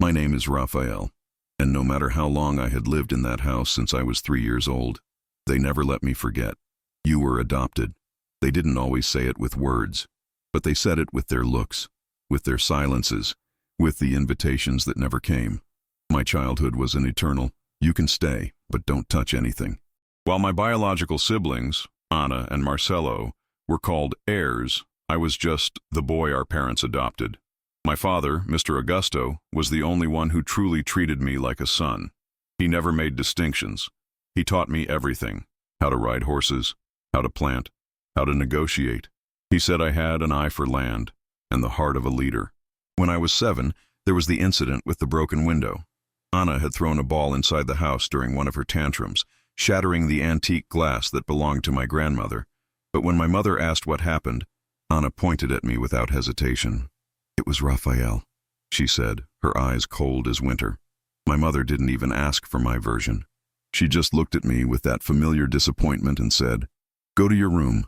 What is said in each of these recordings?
My name is Rafael, and no matter how long I had lived in that house since I was 3 years old, they never let me forget. You were adopted. They didn't always say it with words, but they said it with their looks, with their silences, with the invitations that never came. My childhood was an eternal, you can stay, but don't touch anything. While my biological siblings, Anna and Marcelo, were called heirs, I was just the boy our parents adopted. My father, Mr. Augusto, was the only one who truly treated me like a son. He never made distinctions. He taught me everything: how to ride horses, how to plant, how to negotiate. He said I had an eye for land and the heart of a leader. When I was 7, there was the incident with the broken window. Anna had thrown a ball inside the house during one of her tantrums, shattering the antique glass that belonged to my grandmother. But when my mother asked what happened, Anna pointed at me without hesitation. "It was Rafael," she said, her eyes cold as winter. My mother didn't even ask for my version. She just looked at me with that familiar disappointment and said, "Go to your room.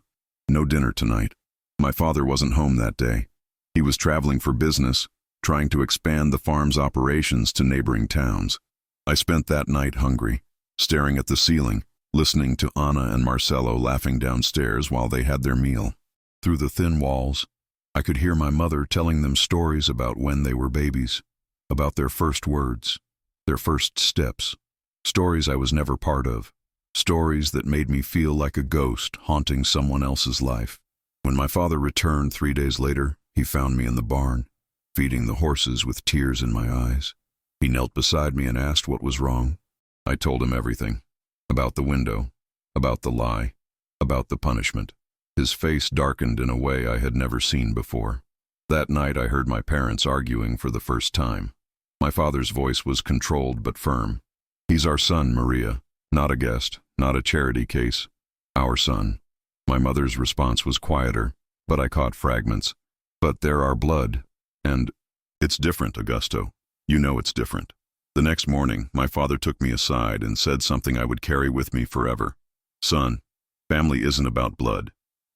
No dinner tonight." My father wasn't home that day. He was traveling for business, trying to expand the farm's operations to neighboring towns. I spent that night hungry, staring at the ceiling, listening to Anna and Marcelo laughing downstairs while they had their meal. Through the thin walls, I could hear my mother telling them stories about when they were babies, about their first words, their first steps, stories I was never part of, stories that made me feel like a ghost haunting someone else's life. When my father returned 3 days later, he found me in the barn, feeding the horses with tears in my eyes. He knelt beside me and asked what was wrong. I told him everything, about the window, about the lie, about the punishment. His face darkened in a way I had never seen before. That night I heard my parents arguing for the first time. My father's voice was controlled but firm. "He's our son, Maria. Not a guest, not a charity case. Our son." My mother's response was quieter, but I caught fragments. "But they're our blood, and it's different, Augusto. You know it's different." The next morning, my father took me aside and said something I would carry with me forever. "Son, family isn't about blood.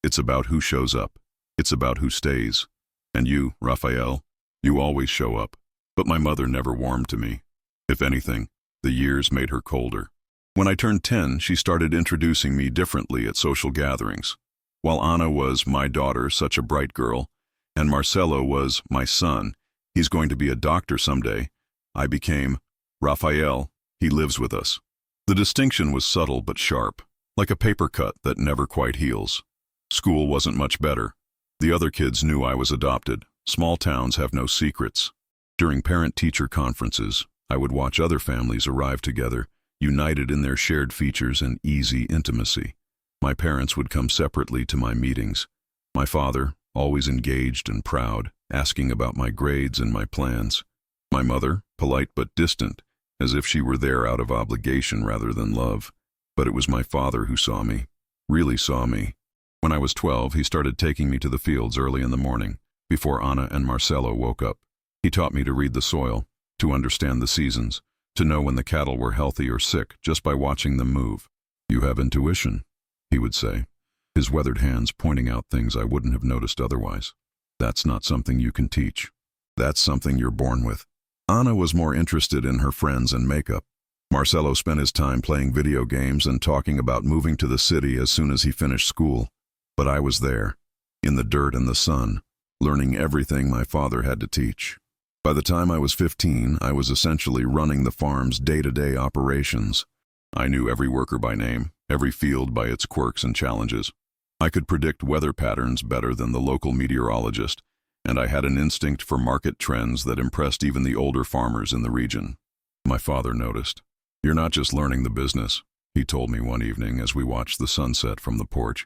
It's about who shows up. It's about who stays. And you, Rafael, you always show up." But my mother never warmed to me. If anything, the years made her colder. When I turned 10, she started introducing me differently at social gatherings. While Anna was my daughter, such a bright girl, and Marcelo was my son, he's going to be a doctor someday, I became Rafael, he lives with us. The distinction was subtle but sharp, like a paper cut that never quite heals. School wasn't much better. The other kids knew I was adopted. Small towns have no secrets. During parent-teacher conferences, I would watch other families arrive together, united in their shared features and easy intimacy. My parents would come separately to my meetings. My father, always engaged and proud, asking about my grades and my plans. My mother, polite but distant, as if she were there out of obligation rather than love. But it was my father who saw me, really saw me. When I was 12, he started taking me to the fields early in the morning, before Anna and Marcelo woke up. He taught me to read the soil, to understand the seasons, to know when the cattle were healthy or sick just by watching them move. "You have intuition," he would say, his weathered hands pointing out things I wouldn't have noticed otherwise. "That's not something you can teach. That's something you're born with." Anna was more interested in her friends and makeup. Marcelo spent his time playing video games and talking about moving to the city as soon as he finished school. But I was there, in the dirt and the sun, learning everything my father had to teach. By the time I was 15, I was essentially running the farm's day-to-day operations. I knew every worker by name, every field by its quirks and challenges. I could predict weather patterns better than the local meteorologist, and I had an instinct for market trends that impressed even the older farmers in the region. My father noticed. "You're not just learning the business," he told me one evening as we watched the sunset from the porch.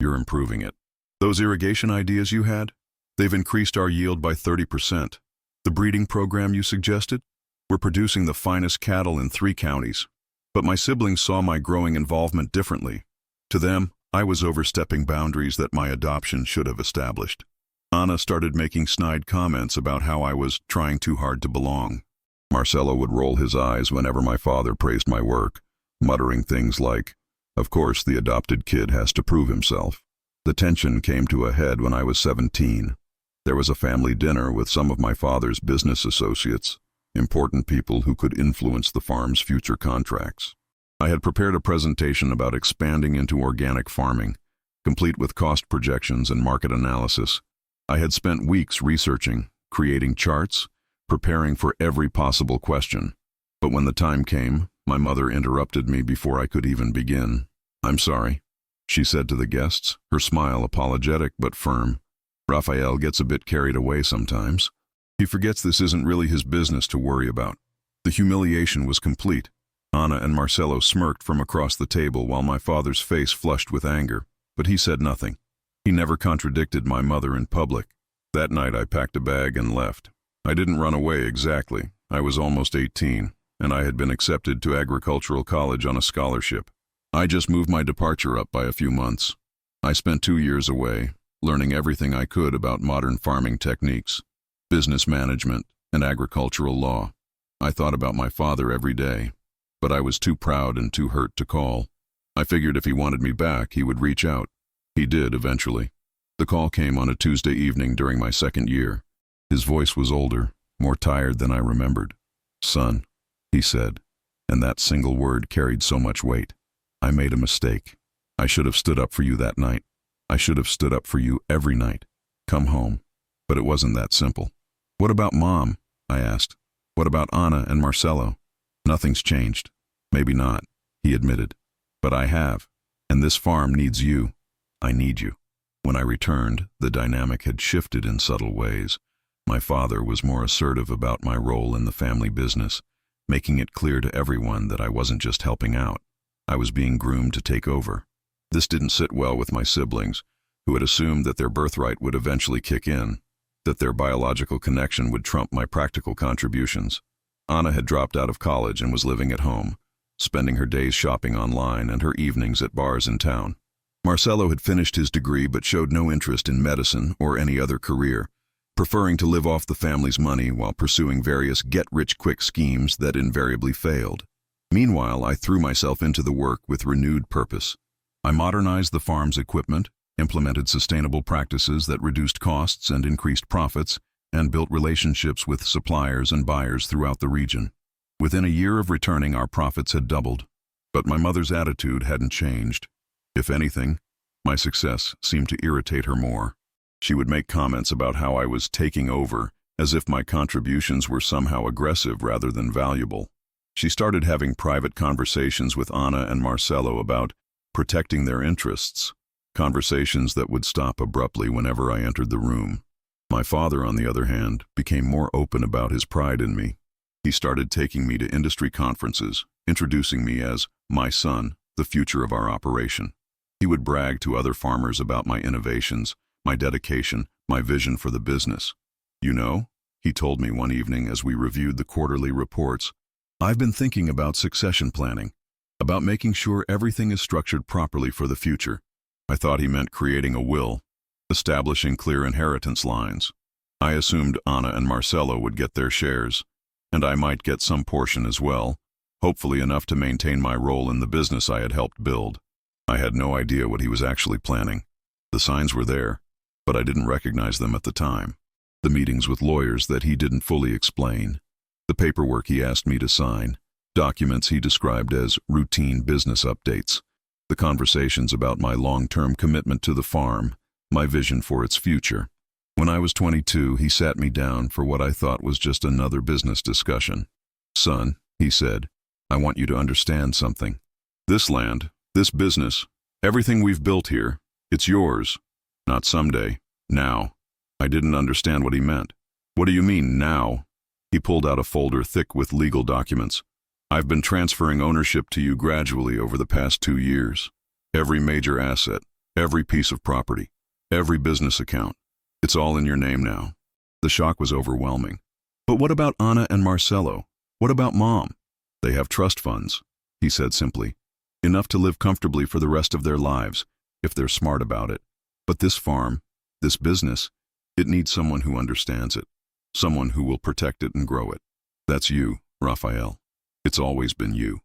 "You're improving it. Those irrigation ideas you had? They've increased our yield by 30%. The breeding program you suggested? We're producing the finest cattle in 3 counties. But my siblings saw my growing involvement differently. To them, I was overstepping boundaries that my adoption should have established. Anna started making snide comments about how I was trying too hard to belong. Marcelo would roll his eyes whenever my father praised my work, muttering things like, "Of course, the adopted kid has to prove himself." The tension came to a head when I was 17. There was a family dinner with some of my father's business associates. important people who could influence the farm's future contracts. I had prepared a presentation about expanding into organic farming, complete with cost projections and market analysis. I had spent weeks researching, creating charts, preparing for every possible question. But when the time came, my mother interrupted me before I could even begin. "I'm sorry," she said to the guests, her smile apologetic but firm. "Rafael gets a bit carried away sometimes. He forgets this isn't really his business to worry about." The humiliation was complete. Anna and Marcelo smirked from across the table while my father's face flushed with anger, but he said nothing. He never contradicted my mother in public. That night I packed a bag and left. I didn't run away exactly. I was almost 18, and I had been accepted to agricultural college on a scholarship. I just moved my departure up by a few months. I spent 2 years away, learning everything I could about modern farming techniques, business management, and agricultural law. I thought about my father every day, but I was too proud and too hurt to call. I figured if he wanted me back, he would reach out. He did eventually. The call came on a Tuesday evening during my second year. His voice was older, more tired than I remembered. "Son," he said, and that single word carried so much weight. "I made a mistake. I should have stood up for you that night. I should have stood up for you every night. Come home." But it wasn't that simple. "What about Mom?" I asked. "What about Anna and Marcelo?" "Nothing's changed." "Maybe not," he admitted. "But I have. And this farm needs you. I need you." When I returned, the dynamic had shifted in subtle ways. My father was more assertive about my role in the family business, making it clear to everyone that I wasn't just helping out. I was being groomed to take over. This didn't sit well with my siblings, who had assumed that their birthright would eventually kick in, that their biological connection would trump my practical contributions. Anna had dropped out of college and was living at home, spending her days shopping online and her evenings at bars in town. Marcelo had finished his degree but showed no interest in medicine or any other career, preferring to live off the family's money while pursuing various get-rich-quick schemes that invariably failed. Meanwhile, I threw myself into the work with renewed purpose. I modernized the farm's equipment, implemented sustainable practices that reduced costs and increased profits, and built relationships with suppliers and buyers throughout the region. Within a year of returning, our profits had doubled. But my mother's attitude hadn't changed. If anything, my success seemed to irritate her more. She would make comments about how I was taking over, as if my contributions were somehow aggressive rather than valuable. She started having private conversations with Anna and Marcelo about protecting their interests, conversations that would stop abruptly whenever I entered the room. My father, on the other hand, became more open about his pride in me. He started taking me to industry conferences, introducing me as my son, the future of our operation. He would brag to other farmers about my innovations, my dedication, my vision for the business. "You know," he told me one evening as we reviewed the quarterly reports, "I've been thinking about succession planning, about making sure everything is structured properly for the future." I thought he meant creating a will, establishing clear inheritance lines. I assumed Anna and Marcelo would get their shares, and I might get some portion as well, hopefully enough to maintain my role in the business I had helped build. I had no idea what he was actually planning. The signs were there, but I didn't recognize them at the time. The meetings with lawyers that he didn't fully explain, the paperwork he asked me to sign, documents he described as routine business updates, the conversations about my long-term commitment to the farm, my vision for its future. When I was 22, he sat me down for what I thought was just another business discussion. "Son," he said, "I want you to understand something. This land, this business, everything we've built here, it's yours. Not someday, now." I didn't understand what he meant. "What do you mean, now?" He pulled out a folder thick with legal documents. "I've been transferring ownership to you gradually over the past 2 years. Every major asset, every piece of property, every business account. It's all in your name now." The shock was overwhelming. "But what about Anna and Marcelo? What about Mom?" "They have trust funds," he said simply. "Enough to live comfortably for the rest of their lives, if they're smart about it. But this farm, this business, it needs someone who understands it, someone who will protect it and grow it. That's you, Rafael. It's always been you."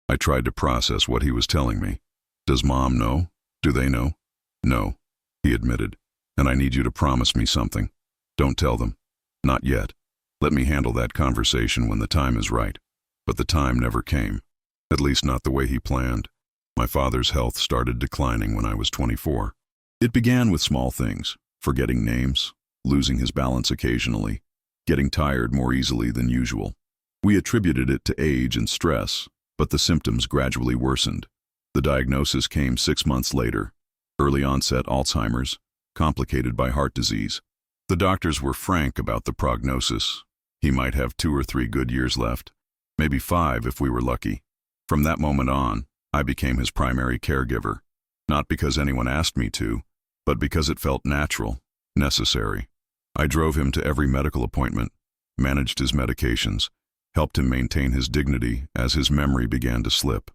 I tried to process what he was telling me. "Does Mom know? Do they know?" "No," he admitted. "And I need you to promise me something. Don't tell them. Not yet." Let me handle that conversation when the time is right. But the time never came. At least not the way he planned. My father's health started declining when I was 24. It began with small things, forgetting names, losing his balance occasionally, getting tired more easily than usual. We attributed it to age and stress, but the symptoms gradually worsened. The diagnosis came 6 months later. Early onset Alzheimer's, complicated by heart disease. The doctors were frank about the prognosis. He might have 2 or 3 good years left, maybe 5 if we were lucky. From that moment on, I became his primary caregiver, not because anyone asked me to, but because it felt natural, necessary. I drove him to every medical appointment, managed his medications, helped him maintain his dignity as his memory began to slip.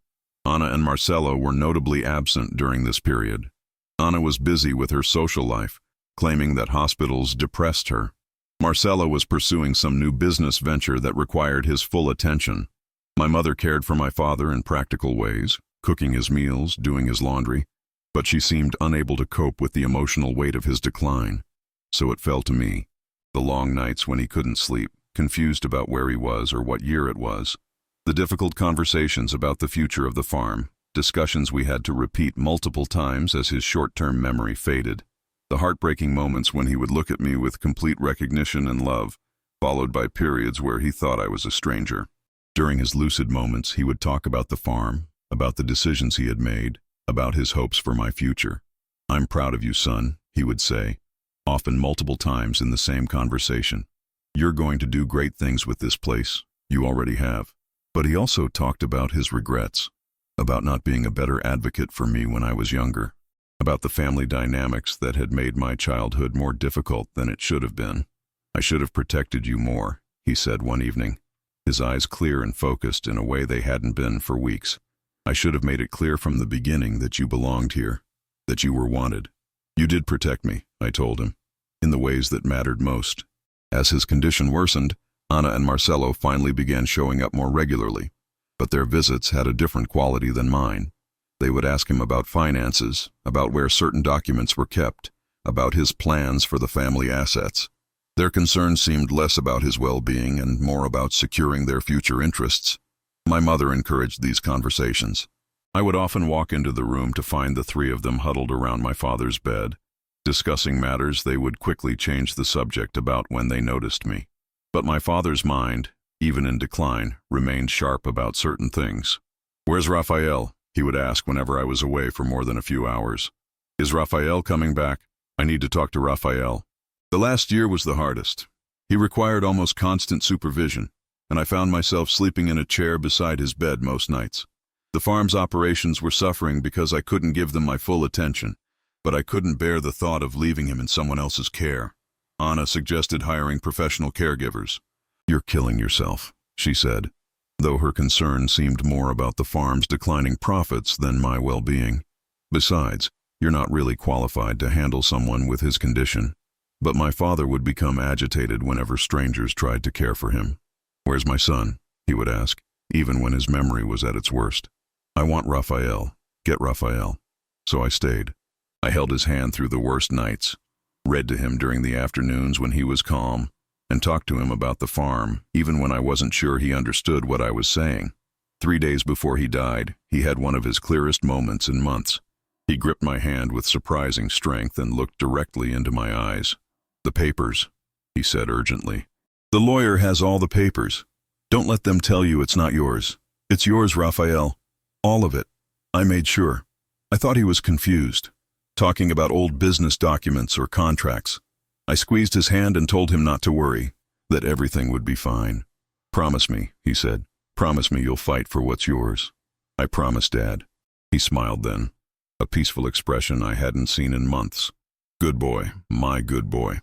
Anna and Marcelo were notably absent during this period. Anna was busy with her social life, claiming that hospitals depressed her. Marcelo was pursuing some new business venture that required his full attention. My mother cared for my father in practical ways, cooking his meals, doing his laundry, but she seemed unable to cope with the emotional weight of his decline. So it fell to me. The long nights when he couldn't sleep, confused about where he was or what year it was. The difficult conversations about the future of the farm, discussions we had to repeat multiple times as his short-term memory faded. The heartbreaking moments when he would look at me with complete recognition and love, followed by periods where he thought I was a stranger. During his lucid moments, he would talk about the farm, about the decisions he had made, about his hopes for my future. "I'm proud of you, son," he would say, often multiple times in the same conversation. "You're going to do great things with this place. You already have." But he also talked about his regrets, about not being a better advocate for me when I was younger, about the family dynamics that had made my childhood more difficult than it should have been. "I should have protected you more," he said one evening, his eyes clear and focused in a way they hadn't been for weeks. "I should have made it clear from the beginning that you belonged here, that you were wanted." "You did protect me," I told him, "in the ways that mattered most." As his condition worsened, Anna and Marcelo finally began showing up more regularly, but their visits had a different quality than mine. They would ask him about finances, about where certain documents were kept, about his plans for the family assets. Their concern seemed less about his well-being and more about securing their future interests. My mother encouraged these conversations. I would often walk into the room to find the 3 of them huddled around my father's bed, discussing matters they would quickly change the subject about when they noticed me. But my father's mind, even in decline, remained sharp about certain things. "Where's Rafael?" he would ask whenever I was away for more than a few hours. "Is Rafael coming back? I need to talk to Rafael." The last year was the hardest. He required almost constant supervision, and I found myself sleeping in a chair beside his bed most nights. The farm's operations were suffering because I couldn't give them my full attention, but I couldn't bear the thought of leaving him in someone else's care. Anna suggested hiring professional caregivers. "You're killing yourself," she said, though her concern seemed more about the farm's declining profits than my well-being. "Besides, you're not really qualified to handle someone with his condition." But my father would become agitated whenever strangers tried to care for him. "Where's my son?" he would ask, even when his memory was at its worst. "I want Rafael. Get Rafael." So I stayed. I held his hand through the worst nights, read to him during the afternoons when he was calm, and talked to him about the farm, even when I wasn't sure he understood what I was saying. 3 days before he died, he had one of his clearest moments in months. He gripped my hand with surprising strength and looked directly into my eyes. "The papers," he said urgently. "The lawyer has all the papers. Don't let them tell you it's not yours. It's yours, Rafael. All of it. I made sure." I thought he was confused, talking about old business documents or contracts. I squeezed his hand and told him not to worry, that everything would be fine. "Promise me," he said. "Promise me you'll fight for what's yours." "I promise, Dad." He smiled then, a peaceful expression I hadn't seen in months. "Good boy, my good boy."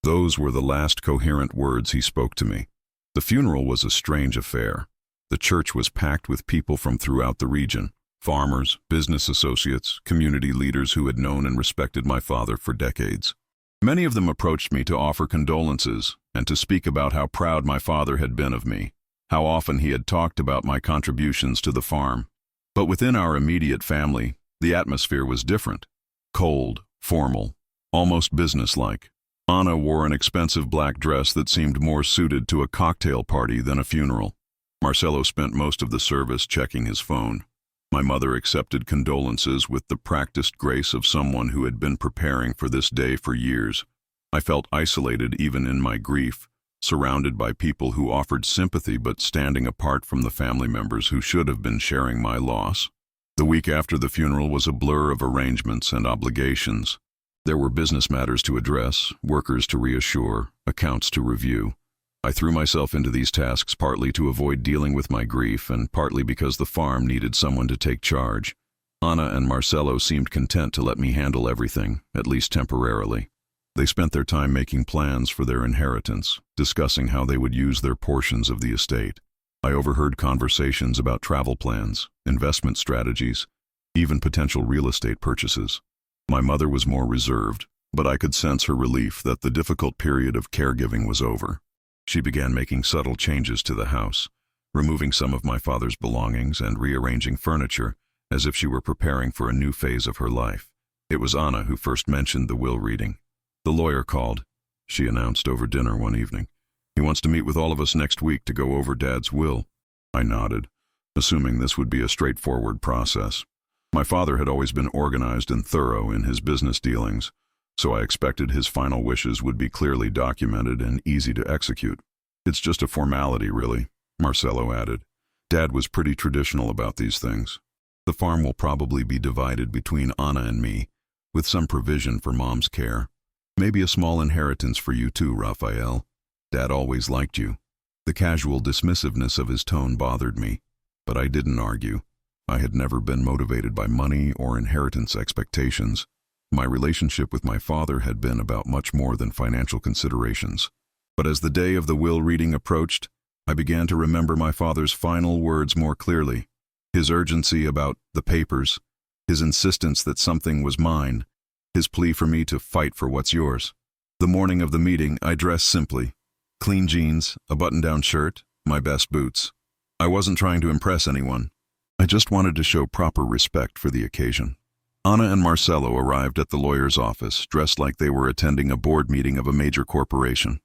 Those were the last coherent words he spoke to me. The funeral was a strange affair. The church was packed with people from throughout the region, farmers, business associates, community leaders who had known and respected my father for decades. Many of them approached me to offer condolences and to speak about how proud my father had been of me, how often he had talked about my contributions to the farm. But within our immediate family, the atmosphere was different. Cold, formal, almost businesslike. Anna wore an expensive black dress that seemed more suited to a cocktail party than a funeral. Marcelo spent most of the service checking his phone. My mother accepted condolences with the practiced grace of someone who had been preparing for this day for years. I felt isolated even in my grief, surrounded by people who offered sympathy but standing apart from the family members who should have been sharing my loss. The week after the funeral was a blur of arrangements and obligations. There were business matters to address, workers to reassure, accounts to review. I threw myself into these tasks partly to avoid dealing with my grief and partly because the farm needed someone to take charge. Anna and Marcelo seemed content to let me handle everything, at least temporarily. They spent their time making plans for their inheritance, discussing how they would use their portions of the estate. I overheard conversations about travel plans, investment strategies, even potential real estate purchases. My mother was more reserved, but I could sense her relief that the difficult period of caregiving was over. She began making subtle changes to the house, removing some of my father's belongings and rearranging furniture as if she were preparing for a new phase of her life. It was Anna who first mentioned the will reading. "The lawyer called," she announced over dinner one evening. "He wants to meet with all of us next week to go over Dad's will." I nodded, assuming this would be a straightforward process. My father had always been organized and thorough in his business dealings, so I expected his final wishes would be clearly documented and easy to execute. "It's just a formality, really," Marcelo added. "Dad was pretty traditional about these things. The farm will probably be divided between Anna and me, with some provision for Mom's care. Maybe a small inheritance for you too, Rafael. Dad always liked you." The casual dismissiveness of his tone bothered me, but I didn't argue. I had never been motivated by money or inheritance expectations. My relationship with my father had been about much more than financial considerations. But as the day of the will reading approached, I began to remember my father's final words more clearly. His urgency about the papers, his insistence that something was mine, his plea for me to fight for what's yours. The morning of the meeting, I dressed simply. Clean jeans, a button-down shirt, my best boots. I wasn't trying to impress anyone. I just wanted to show proper respect for the occasion. Anna and Marcelo arrived at the lawyer's office, dressed like they were attending a board meeting of a major corporation.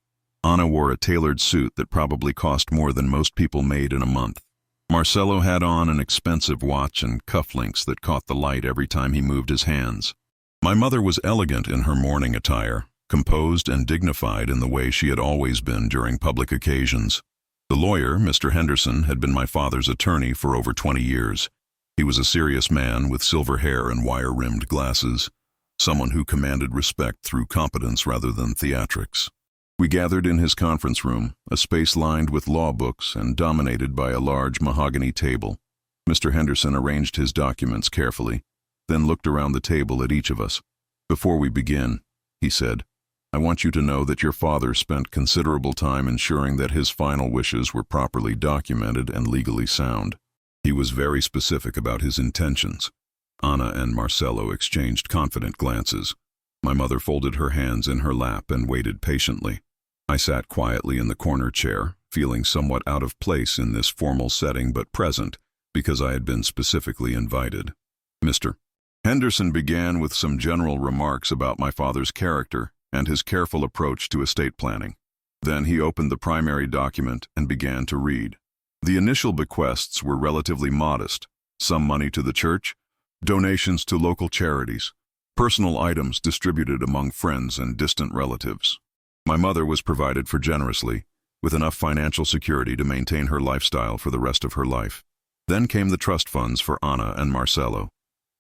Anna wore a tailored suit that probably cost more than most people made in a month. Marcelo had on an expensive watch and cufflinks that caught the light every time he moved his hands. My mother was elegant in her morning attire, composed and dignified in the way she had always been during public occasions. The lawyer, Mr. Henderson, had been my father's attorney for over 20 years. He was a serious man with silver hair and wire-rimmed glasses, someone who commanded respect through competence rather than theatrics. We gathered in his conference room, a space lined with law books and dominated by a large mahogany table. Mr. Henderson arranged his documents carefully, then looked around the table at each of us. "Before we begin," he said, "I want you to know that your father spent considerable time ensuring that his final wishes were properly documented and legally sound. He was very specific about his intentions." Anna and Marcelo exchanged confident glances. My mother folded her hands in her lap and waited patiently. I sat quietly in the corner chair, feeling somewhat out of place in this formal setting but present, because I had been specifically invited. Mr. Henderson began with some general remarks about my father's character and his careful approach to estate planning. Then he opened the primary document and began to read. The initial bequests were relatively modest, some money to the church, donations to local charities, personal items distributed among friends and distant relatives. My mother was provided for generously, with enough financial security to maintain her lifestyle for the rest of her life. Then came the trust funds for Anna and Marcelo.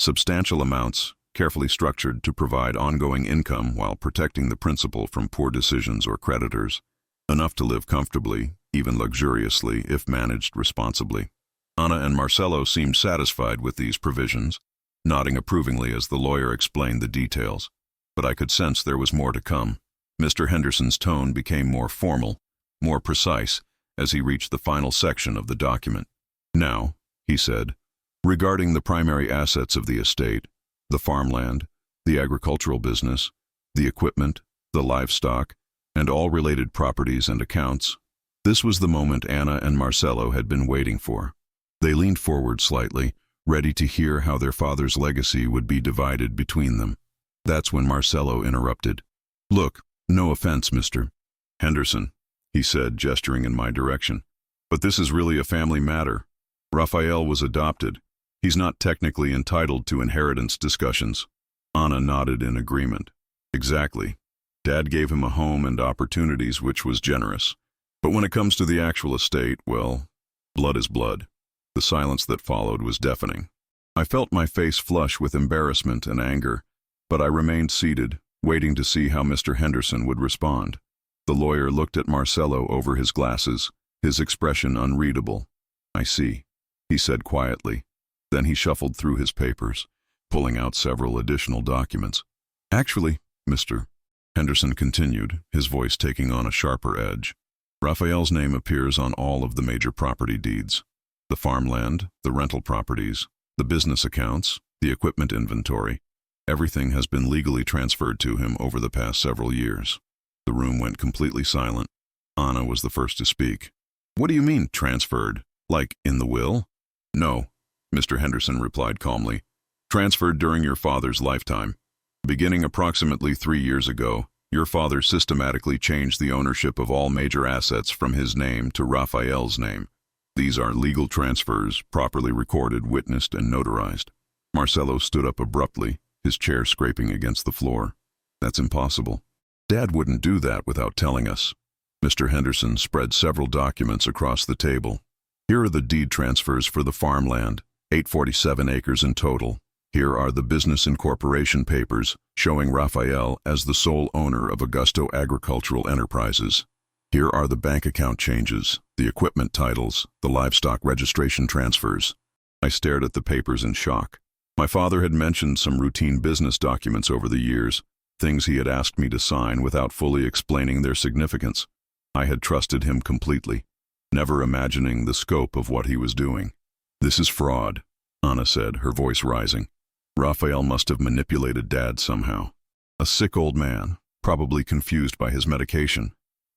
Substantial amounts, carefully structured to provide ongoing income while protecting the principal from poor decisions or creditors. Enough to live comfortably, even luxuriously, if managed responsibly. Anna and Marcelo seemed satisfied with these provisions, nodding approvingly as the lawyer explained the details. But I could sense there was more to come. Mr. Henderson's tone became more formal, more precise, as he reached the final section of the document. "Now," he said, "regarding the primary assets of the estate, the farmland, the agricultural business, the equipment, the livestock, and all related properties and accounts." This was the moment Anna and Marcelo had been waiting for. They leaned forward slightly, ready to hear how their father's legacy would be divided between them. That's when Marcelo interrupted. "Look, No offense, Mr. Henderson, he said, gesturing in my direction. But this is really a family matter. Rafael was adopted. He's not technically entitled to inheritance discussions. Anna nodded in agreement. Exactly. Dad gave him a home and opportunities, which was generous. But when it comes to the actual estate, well, blood is blood. The silence that followed was deafening. I felt my face flush with embarrassment and anger, but I remained seated, waiting to see how Mr. Henderson would respond. The lawyer looked at Marcelo over his glasses, his expression unreadable. I see, he said quietly. Then he shuffled through his papers, pulling out several additional documents. Actually, Mr. Henderson continued, his voice taking on a sharper edge. Rafael's name appears on all of the major property deeds. The farmland, the rental properties, the business accounts, the equipment inventory. Everything has been legally transferred to him over the past several years. The room went completely silent. Anna was the first to speak. What do you mean, transferred? Like, in the will? No, Mr. Henderson replied calmly. Transferred during your father's lifetime. Beginning approximately 3 years ago, your father systematically changed the ownership of all major assets from his name to Rafael's name. These are legal transfers, properly recorded, witnessed, and notarized. Marcelo stood up abruptly, his chair scraping against the floor. That's impossible. Dad wouldn't do that without telling us. Mr. Henderson spread several documents across the table. Here are the deed transfers for the farmland, 847 acres in total. Here are the business incorporation papers showing Rafael as the sole owner of Augusto Agricultural Enterprises. Here are the bank account changes, the equipment titles, the livestock registration transfers. I stared at the papers in shock. My father had mentioned some routine business documents over the years, things he had asked me to sign without fully explaining their significance. I had trusted him completely, never imagining the scope of what he was doing. This is fraud, Anna said, her voice rising. Rafael must have manipulated Dad somehow. A sick old man, probably confused by his medication.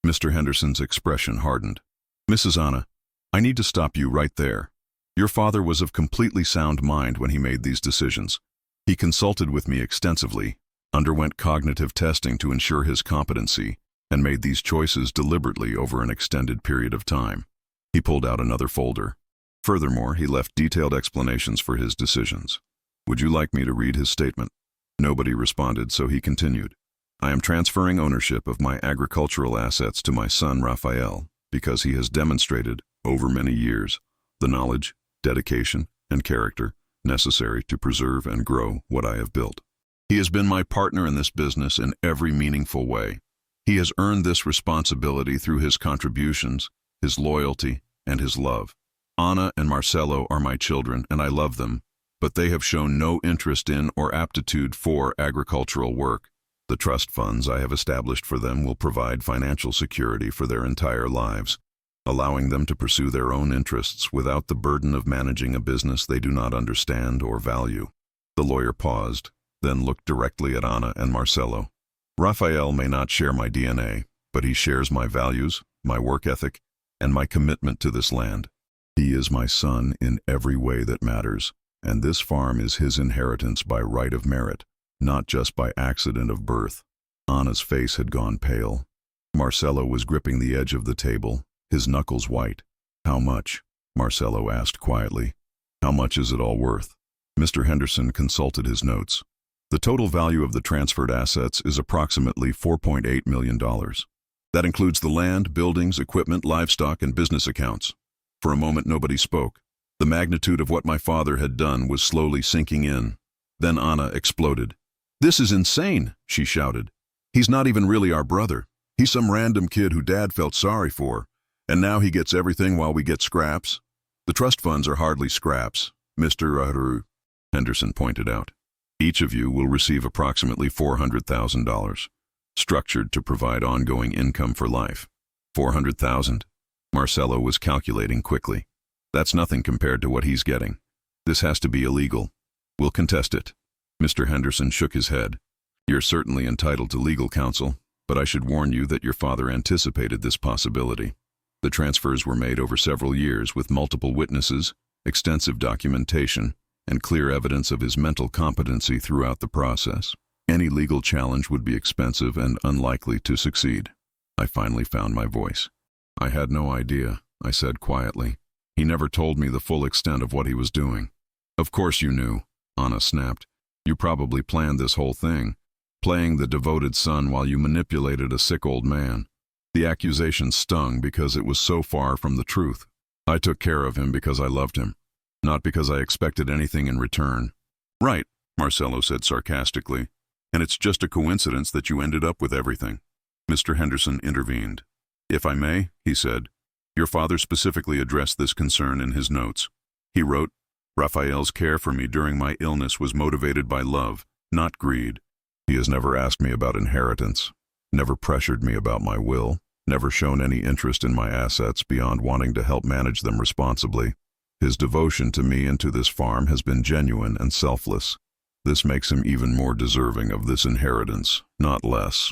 Mr. Henderson's expression hardened. Mrs. Anna, I need to stop you right there. Your father was of completely sound mind when he made these decisions. He consulted with me extensively, underwent cognitive testing to ensure his competency, and made these choices deliberately over an extended period of time. He pulled out another folder. Furthermore, he left detailed explanations for his decisions. Would you like me to read his statement? Nobody responded, so he continued. I am transferring ownership of my agricultural assets to my son Rafael because he has demonstrated, over many years, the knowledge, dedication, and character necessary to preserve and grow what I have built. He has been my partner in this business in every meaningful way. He has earned this responsibility through his contributions, his loyalty, and his love. Anna and Marcelo are my children, and I love them, but they have shown no interest in or aptitude for agricultural work. The trust funds I have established for them will provide financial security for their entire lives, allowing them to pursue their own interests without the burden of managing a business they do not understand or value. The lawyer paused, then looked directly at Anna and Marcelo. Rafael may not share my DNA, but he shares my values, my work ethic, and my commitment to this land. He is my son in every way that matters, and this farm is his inheritance by right of merit, not just by accident of birth. Anna's face had gone pale. Marcelo was gripping the edge of the table, his knuckles white. How much? Marcelo asked quietly. How much is it all worth? Mr. Henderson consulted his notes. The total value of the transferred assets is approximately $4.8 million. That includes the land, buildings, equipment, livestock, and business accounts. For a moment, nobody spoke. The magnitude of what my father had done was slowly sinking in. Then Anna exploded. This is insane, she shouted. He's not even really our brother. He's some random kid who Dad felt sorry for, and now he gets everything while we get scraps. The trust funds are hardly scraps, Mr. Henderson pointed out. Each of you will receive approximately $400,000, structured to provide ongoing income for life. $400,000? Marcelo was calculating quickly. That's nothing compared to what he's getting. This has to be illegal. We'll contest it. Mr. Henderson shook his head. You're certainly entitled to legal counsel, but I should warn you that your father anticipated this possibility. The transfers were made over several years with multiple witnesses, extensive documentation, and clear evidence of his mental competency throughout the process. Any legal challenge would be expensive and unlikely to succeed. I finally found my voice. I had no idea, I said quietly. He never told me the full extent of what he was doing. Of course you knew, Anna snapped. You probably planned this whole thing, playing the devoted son while you manipulated a sick old man. The accusation stung because it was so far from the truth. I took care of him because I loved him, not because I expected anything in return. Right, Marcelo said sarcastically. And it's just a coincidence that you ended up with everything. Mr. Henderson intervened. If I may, he said, your father specifically addressed this concern in his notes. He wrote, Rafael's care for me during my illness was motivated by love, not greed. He has never asked me about inheritance, never pressured me about my will, never shown any interest in my assets beyond wanting to help manage them responsibly. His devotion to me and to this farm has been genuine and selfless. This makes him even more deserving of this inheritance, not less.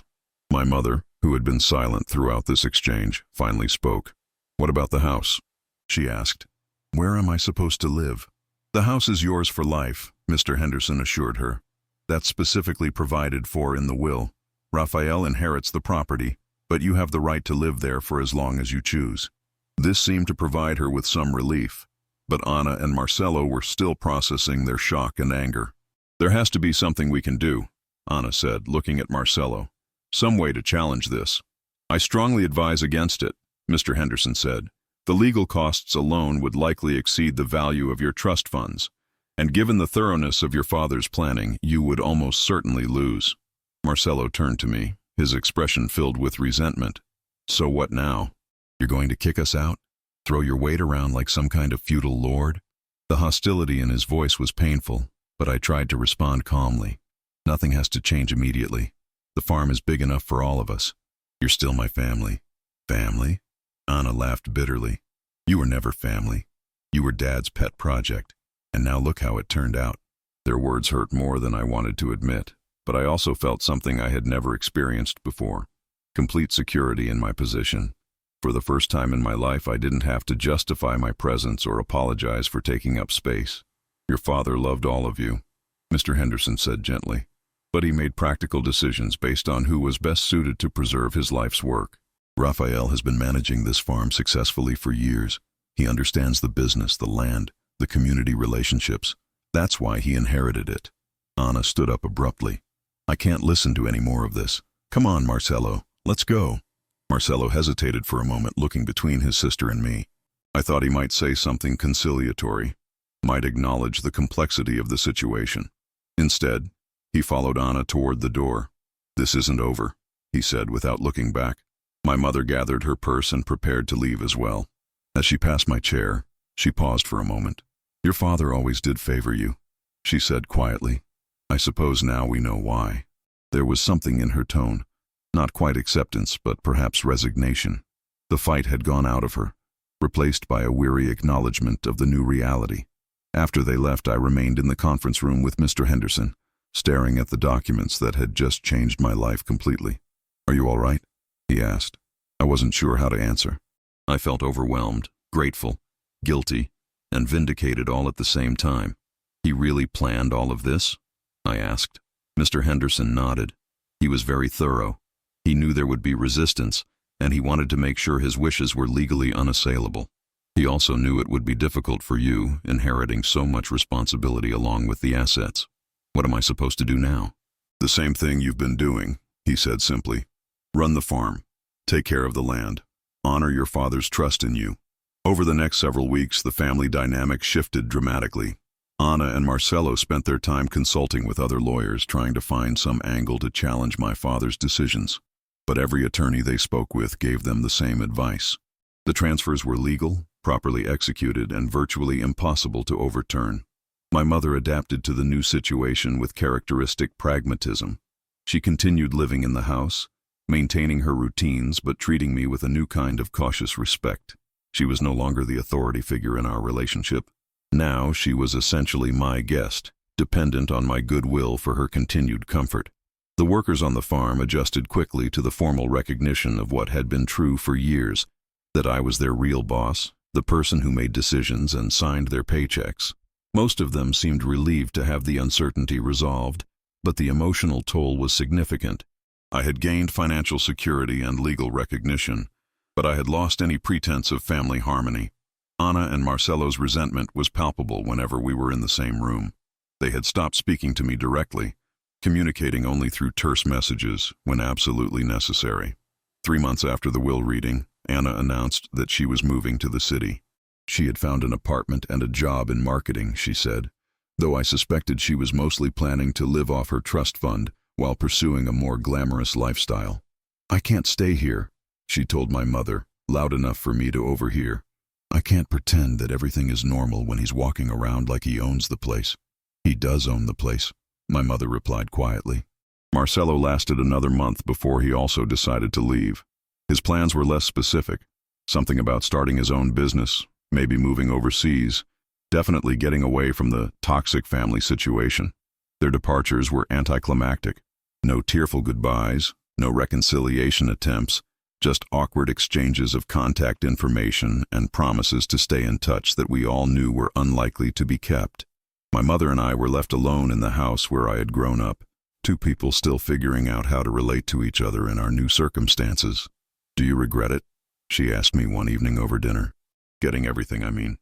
My mother, who had been silent throughout this exchange, finally spoke. What about the house? She asked. Where am I supposed to live? The house is yours for life, Mr. Henderson assured her. That's specifically provided for in the will. Rafael inherits the property, but you have the right to live there for as long as you choose. This seemed to provide her with some relief, but Anna and Marcelo were still processing their shock and anger. There has to be something we can do, Anna said, looking at Marcelo. Some way to challenge this. I strongly advise against it, Mr. Henderson said. The legal costs alone would likely exceed the value of your trust funds, and given the thoroughness of your father's planning, you would almost certainly lose. Marcelo turned to me, his expression filled with resentment. So what now? You're going to kick us out? Throw your weight around like some kind of feudal lord? The hostility in his voice was painful, but I tried to respond calmly. Nothing has to change immediately. The farm is big enough for all of us. You're still my family. Family? Anna laughed bitterly. You were never family. You were Dad's pet project. And now look how it turned out. Their words hurt more than I wanted to admit, but I also felt something I had never experienced before. Complete security in my position. For the first time in my life, I didn't have to justify my presence or apologize for taking up space. Your father loved all of you, Mr. Henderson said gently, but he made practical decisions based on who was best suited to preserve his life's work. Rafael has been managing this farm successfully for years. He understands the business, the land, the community relationships. That's why he inherited it. Anna stood up abruptly. I can't listen to any more of this. Come on, Marcelo, let's go. Marcelo hesitated for a moment, looking between his sister and me. I thought he might say something conciliatory, might acknowledge the complexity of the situation. Instead, he followed Anna toward the door. This isn't over, he said without looking back. My mother gathered her purse and prepared to leave as well. As she passed my chair, she paused for a moment. Your father always did favor you, she said quietly. I suppose now we know why. There was something in her tone, not quite acceptance, but perhaps resignation. The fight had gone out of her, replaced by a weary acknowledgement of the new reality. After they left, I remained in the conference room with Mr. Henderson, staring at the documents that had just changed my life completely. Are you all right? He asked. I wasn't sure how to answer. I felt overwhelmed, grateful, guilty, and vindicated all at the same time. He really planned all of this? I asked. Mr. Henderson nodded. He was very thorough. He knew there would be resistance, and he wanted to make sure his wishes were legally unassailable. He also knew it would be difficult for you, inheriting so much responsibility along with the assets. What am I supposed to do now? The same thing you've been doing, he said simply. Run the farm. Take care of the land. Honor your father's trust in you. Over the next several weeks, the family dynamic shifted dramatically. Anna and Marcelo spent their time consulting with other lawyers, trying to find some angle to challenge my father's decisions. But every attorney they spoke with gave them the same advice. The transfers were legal, properly executed, and virtually impossible to overturn. My mother adapted to the new situation with characteristic pragmatism. She continued living in the house, maintaining her routines but treating me with a new kind of cautious respect. She was no longer the authority figure in our relationship. Now she was essentially my guest, dependent on my goodwill for her continued comfort. The workers on the farm adjusted quickly to the formal recognition of what had been true for years, that I was their real boss, the person who made decisions and signed their paychecks. Most of them seemed relieved to have the uncertainty resolved, But the emotional toll was significant. I had gained financial security and legal recognition, but I had lost any pretense of family harmony. Anna and Marcelo's resentment was palpable whenever we were in the same room. They had stopped speaking to me directly, communicating only through terse messages when absolutely necessary. 3 months after the will reading, Anna announced that she was moving to the city. She had found an apartment and a job in marketing, she said, though I suspected she was mostly planning to live off her trust fund while pursuing a more glamorous lifestyle. "I can't stay here," she told my mother, loud enough for me to overhear. "I can't pretend that everything is normal when he's walking around like he owns the place." "He does own the place," my mother replied quietly. Marcelo lasted another month before he also decided to leave. His plans were less specific. Something about starting his own business, maybe moving overseas, definitely getting away from the toxic family situation. Their departures were anticlimactic. No tearful goodbyes, no reconciliation attempts, just awkward exchanges of contact information and promises to stay in touch that we all knew were unlikely to be kept. My mother and I were left alone in the house where I had grown up, two people still figuring out how to relate to each other in our new circumstances. "Do you regret it?" she asked me one evening over dinner. "Getting everything, I mean.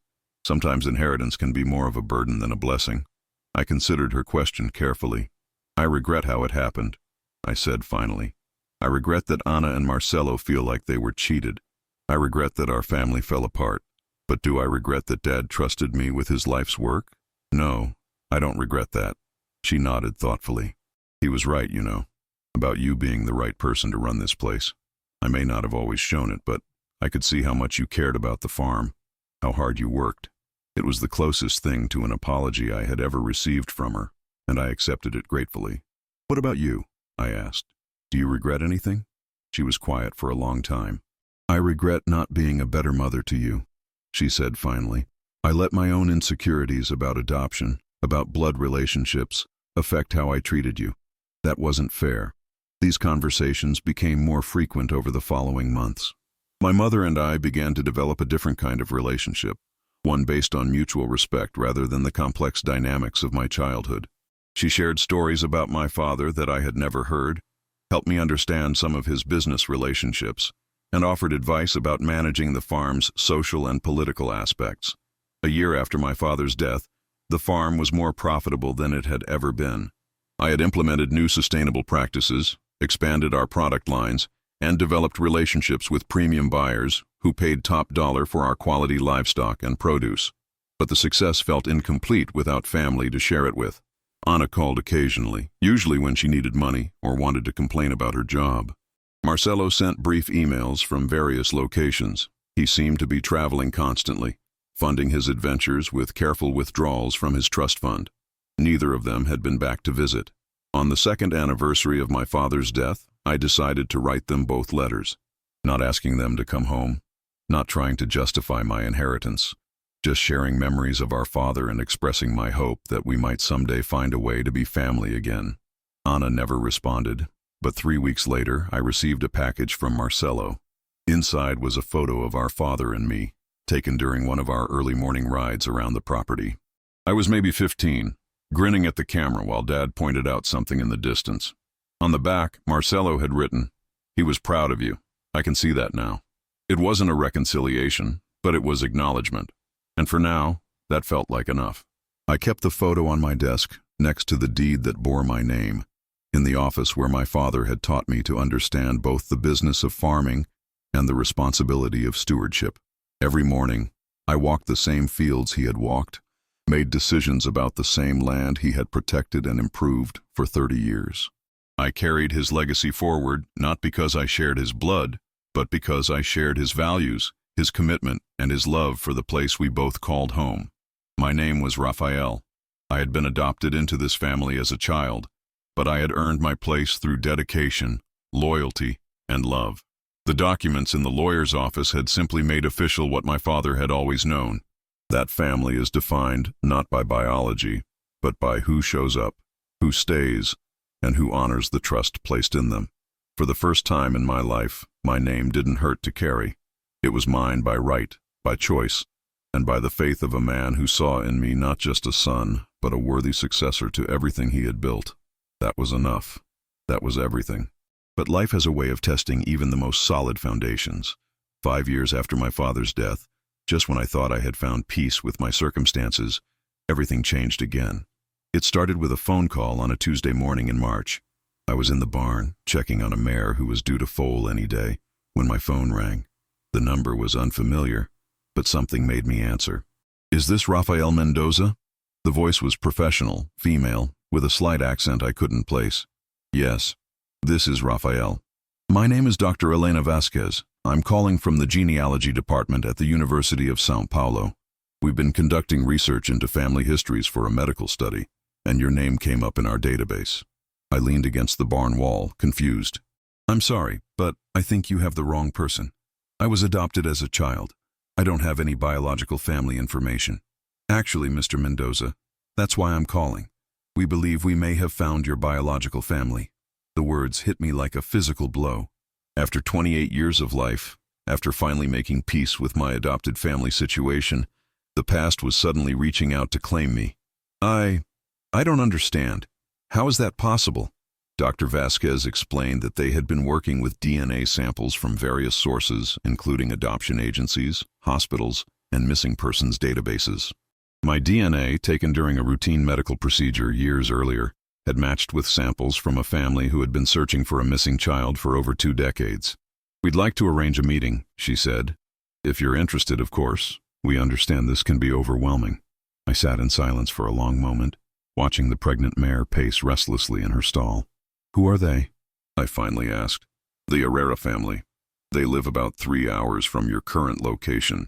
Sometimes inheritance can be more of a burden than a blessing." I considered her question carefully. "I regret how it happened," I said finally. "I regret that Anna and Marcelo feel like they were cheated. I regret that our family fell apart. But do I regret that Dad trusted me with his life's work? No, I don't regret that." She nodded thoughtfully. "He was right, you know, about you being the right person to run this place. I may not have always shown it, but I could see how much you cared about the farm, how hard you worked. It was the closest thing to an apology I had ever received from her, and I accepted it gratefully." "What about you?" I asked. "Do you regret anything?" She was quiet for a long time. "I regret not being a better mother to you," she said finally. "I let my own insecurities about adoption, about blood relationships, affect how I treated you. That wasn't fair." These conversations became more frequent over the following months. My mother and I began to develop a different kind of relationship, one based on mutual respect rather than the complex dynamics of my childhood. She shared stories about my father that I had never heard, helped me understand some of his business relationships, and offered advice about managing the farm's social and political aspects. A year after my father's death, the farm was more profitable than it had ever been. I had implemented new sustainable practices, expanded our product lines, and developed relationships with premium buyers who paid top dollar for our quality livestock and produce. But the success felt incomplete without family to share it with. Anna called occasionally, usually when she needed money or wanted to complain about her job. Marcelo sent brief emails from various locations. He seemed to be traveling constantly, funding his adventures with careful withdrawals from his trust fund. Neither of them had been back to visit. On the second anniversary of my father's death, I decided to write them both letters, not asking them to come home, not trying to justify my inheritance, just sharing memories of our father and expressing my hope that we might someday find a way to be family again. Anna never responded, but 3 weeks later I received a package from Marcelo. Inside was a photo of our father and me, taken during one of our early morning rides around the property. I was maybe 15, grinning at the camera while Dad pointed out something in the distance. On the back, Marcelo had written, "He was proud of you. I can see that now." It wasn't a reconciliation, but it was acknowledgement. And for now, that felt like enough. I kept the photo on my desk, next to the deed that bore my name, in the office where my father had taught me to understand both the business of farming and the responsibility of stewardship. Every morning, I walked the same fields he had walked, made decisions about the same land he had protected and improved for 30 years. I carried his legacy forward not because I shared his blood, but because I shared his values, his commitment, and his love for the place we both called home. My name was Rafael. I had been adopted into this family as a child, but I had earned my place through dedication, loyalty, and love. The documents in the lawyer's office had simply made official what my father had always known. That family is defined not by biology, but by who shows up, who stays, and who honors the trust placed in them. For the first time in my life, my name didn't hurt to carry. It was mine by right, by choice, and by the faith of a man who saw in me not just a son, but a worthy successor to everything he had built. That was enough. That was everything. But life has a way of testing even the most solid foundations. 5 years after my father's death, just when I thought I had found peace with my circumstances, everything changed again. It started with a phone call on a Tuesday morning in March. I was in the barn, checking on a mare who was due to foal any day, when my phone rang. The number was unfamiliar, but something made me answer. "Is this Rafael Mendoza?" The voice was professional, female, with a slight accent I couldn't place. "Yes, this is Rafael. My name is Dr. Elena Vasquez. I'm calling from the genealogy department at the University of São Paulo. We've been conducting research into family histories for a medical study, and your name came up in our database." I leaned against the barn wall, confused. "I'm sorry, but I think you have the wrong person. I was adopted as a child. I don't have any biological family information. Actually, Mr. Mendoza, that's why I'm calling. We believe we may have found your biological family." The words hit me like a physical blow. After 28 years of life, after finally making peace with my adopted family situation, the past was suddenly reaching out to claim me. I don't understand. How is that possible? Dr. Vasquez explained that they had been working with DNA samples from various sources, including adoption agencies, hospitals, and missing persons databases. My DNA, taken during a routine medical procedure years earlier, had matched with samples from a family who had been searching for a missing child for over 2 decades. "We'd like to arrange a meeting," she said. "If you're interested, of course. We understand this can be overwhelming." I sat in silence for a long moment, watching the pregnant mare pace restlessly in her stall. "Who are they?" I finally asked. "The Herrera family. They live about 3 hours from your current location.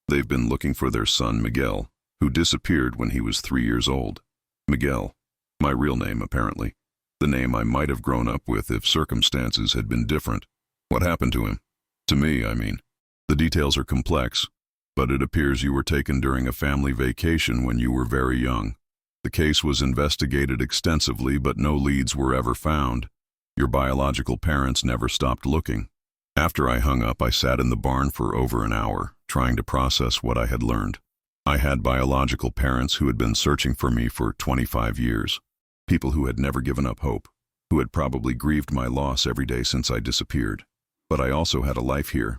They've been looking for their son, Miguel, who disappeared when he was 3 years old. Miguel. My real name, apparently. The name I might have grown up with if circumstances had been different. What happened to him? To me, I mean. The details are complex, but it appears you were taken during a family vacation when you were very young. The case was investigated extensively, but no leads were ever found. Your biological parents never stopped looking." After I hung up, I sat in the barn for over an hour, trying to process what I had learned. I had biological parents who had been searching for me for 25 years. People who had never given up hope, who had probably grieved my loss every day since I disappeared. But I also had a life here,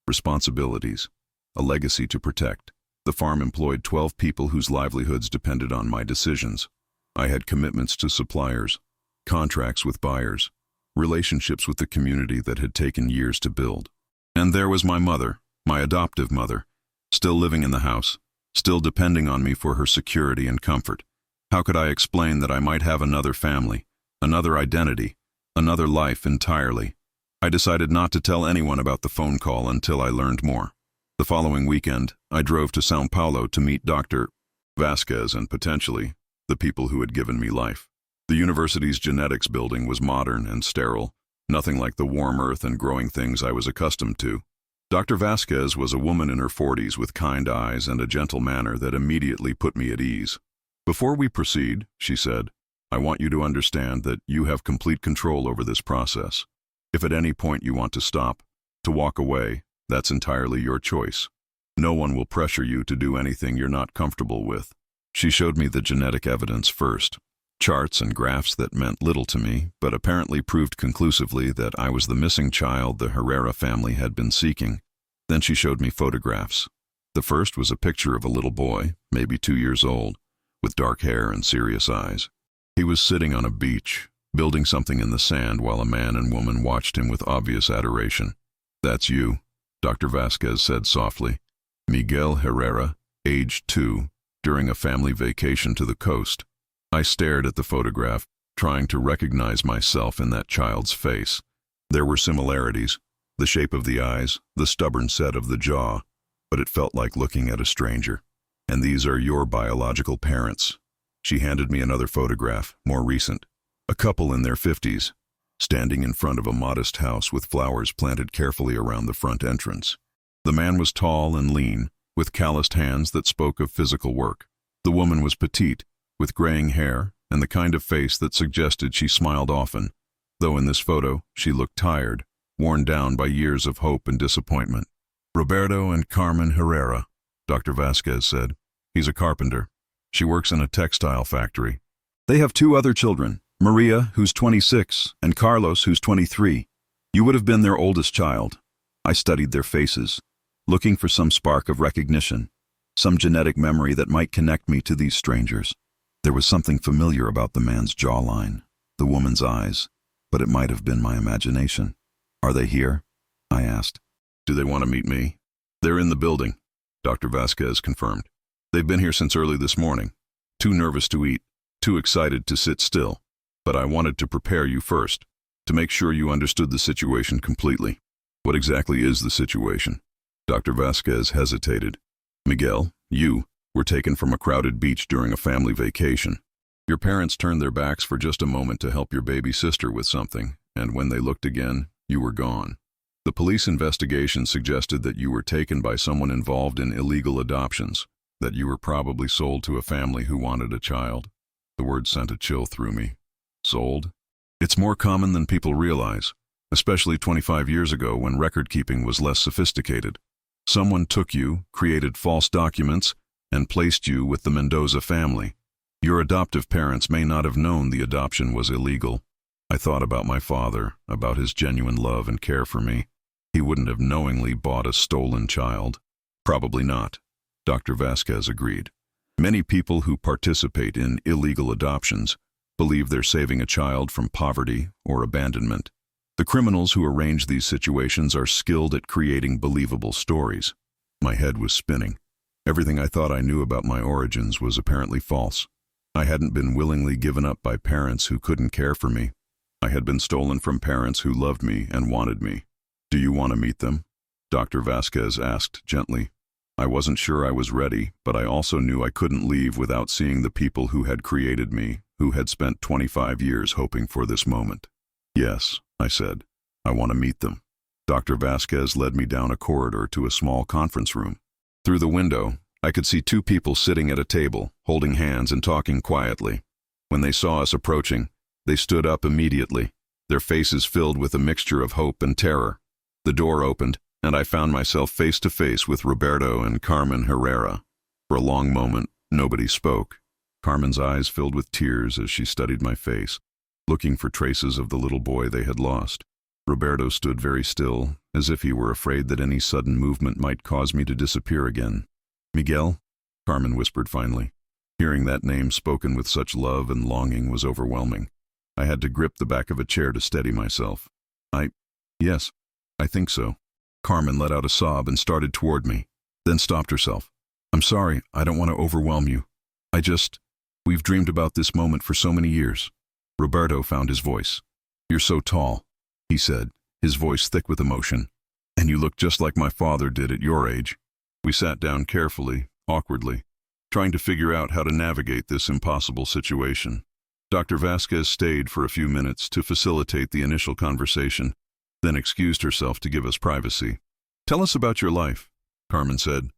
responsibilities, a legacy to protect. The farm employed 12 people whose livelihoods depended on my decisions. I had commitments to suppliers, contracts with buyers, relationships with the community that had taken years to build. And there was my mother, my adoptive mother, still living in the house, still depending on me for her security and comfort. How could I explain that I might have another family, another identity, another life entirely? I decided not to tell anyone about the phone call until I learned more. The following weekend, I drove to São Paulo to meet Dr. Vasquez and potentially the people who had given me life. The university's genetics building was modern and sterile, nothing like the warm earth and growing things I was accustomed to. Dr. Vasquez was a woman in her 40s with kind eyes and a gentle manner that immediately put me at ease. "Before we proceed," she said, "I want you to understand that you have complete control over this process. If at any point you want to stop, to walk away, that's entirely your choice. No one will pressure you to do anything you're not comfortable with." She showed me the genetic evidence first, charts and graphs that meant little to me, but apparently proved conclusively that I was the missing child the Herrera family had been seeking. Then she showed me photographs. The first was a picture of a little boy, maybe 2 years old, with dark hair and serious eyes. He was sitting on a beach, building something in the sand while a man and woman watched him with obvious adoration. "That's you," Dr. Vasquez said softly. "Miguel Herrera, age 2, during a family vacation to the coast." I stared at the photograph, trying to recognize myself in that child's face. There were similarities, the shape of the eyes, the stubborn set of the jaw, but it felt like looking at a stranger. "And these are your biological parents." She handed me another photograph, more recent. A couple in their 50s, standing in front of a modest house with flowers planted carefully around the front entrance. The man was tall and lean, with calloused hands that spoke of physical work. The woman was petite, with graying hair and the kind of face that suggested she smiled often, though in this photo she looked tired, worn down by years of hope and disappointment. "Roberto and Carmen Herrera," Dr. Vasquez said. "He's a carpenter. She works in a textile factory. They have 2 other children, Maria, who's 26, and Carlos, who's 23. You would have been their oldest child. I studied their faces, looking for some spark of recognition, some genetic memory that might connect me to these strangers. There was something familiar about the man's jawline, the woman's eyes, but it might have been my imagination. Are they here? I asked. Do they want to meet me? They're in the building, Dr. Vasquez confirmed. They've been here since early this morning. Too nervous to eat, too excited to sit still. But I wanted to prepare you first, to make sure you understood the situation completely. What exactly is the situation? Dr. Vasquez hesitated. Miguel, you were taken from a crowded beach during a family vacation. Your parents turned their backs for just a moment to help your baby sister with something, and when they looked again, you were gone. The police investigation suggested that you were taken by someone involved in illegal adoptions, that you were probably sold to a family who wanted a child. The word sent a chill through me. Sold? It's more common than people realize, especially 25 years ago when record-keeping was less sophisticated. Someone took you, created false documents, and placed you with the Mendoza family. Your adoptive parents may not have known the adoption was illegal. I thought about my father, about his genuine love and care for me. He wouldn't have knowingly bought a stolen child. Probably not. Dr. Vasquez agreed. Many people who participate in illegal adoptions believe they're saving a child from poverty or abandonment. The criminals who arrange these situations are skilled at creating believable stories. My head was spinning. Everything I thought I knew about my origins was apparently false. I hadn't been willingly given up by parents who couldn't care for me. I had been stolen from parents who loved me and wanted me. Do you want to meet them? Dr. Vasquez asked gently. I wasn't sure I was ready, but I also knew I couldn't leave without seeing the people who had created me, who had spent 25 years hoping for this moment. Yes, I said. I want to meet them. Dr. Vasquez led me down a corridor to a small conference room. Through the window, I could see two people sitting at a table, holding hands and talking quietly. When they saw us approaching, they stood up immediately, their faces filled with a mixture of hope and terror. The door opened, and I found myself face to face with Roberto and Carmen Herrera. For a long moment, nobody spoke. Carmen's eyes filled with tears as she studied my face, looking for traces of the little boy they had lost. Roberto stood very still, as if he were afraid that any sudden movement might cause me to disappear again. Miguel? Carmen whispered finally. Hearing that name spoken with such love and longing was overwhelming. I had to grip the back of a chair to steady myself. Yes, I think so. Carmen let out a sob and started toward me, then stopped herself. I'm sorry, I don't want to overwhelm you. We've dreamed about this moment for so many years. Roberto found his voice. You're so tall, he said, his voice thick with emotion. And you look just like my father did at your age. We sat down carefully, awkwardly, trying to figure out how to navigate this impossible situation. Dr. Vasquez stayed for a few minutes to facilitate the initial conversation, then excused herself to give us privacy. Tell us about your life, Carmen said.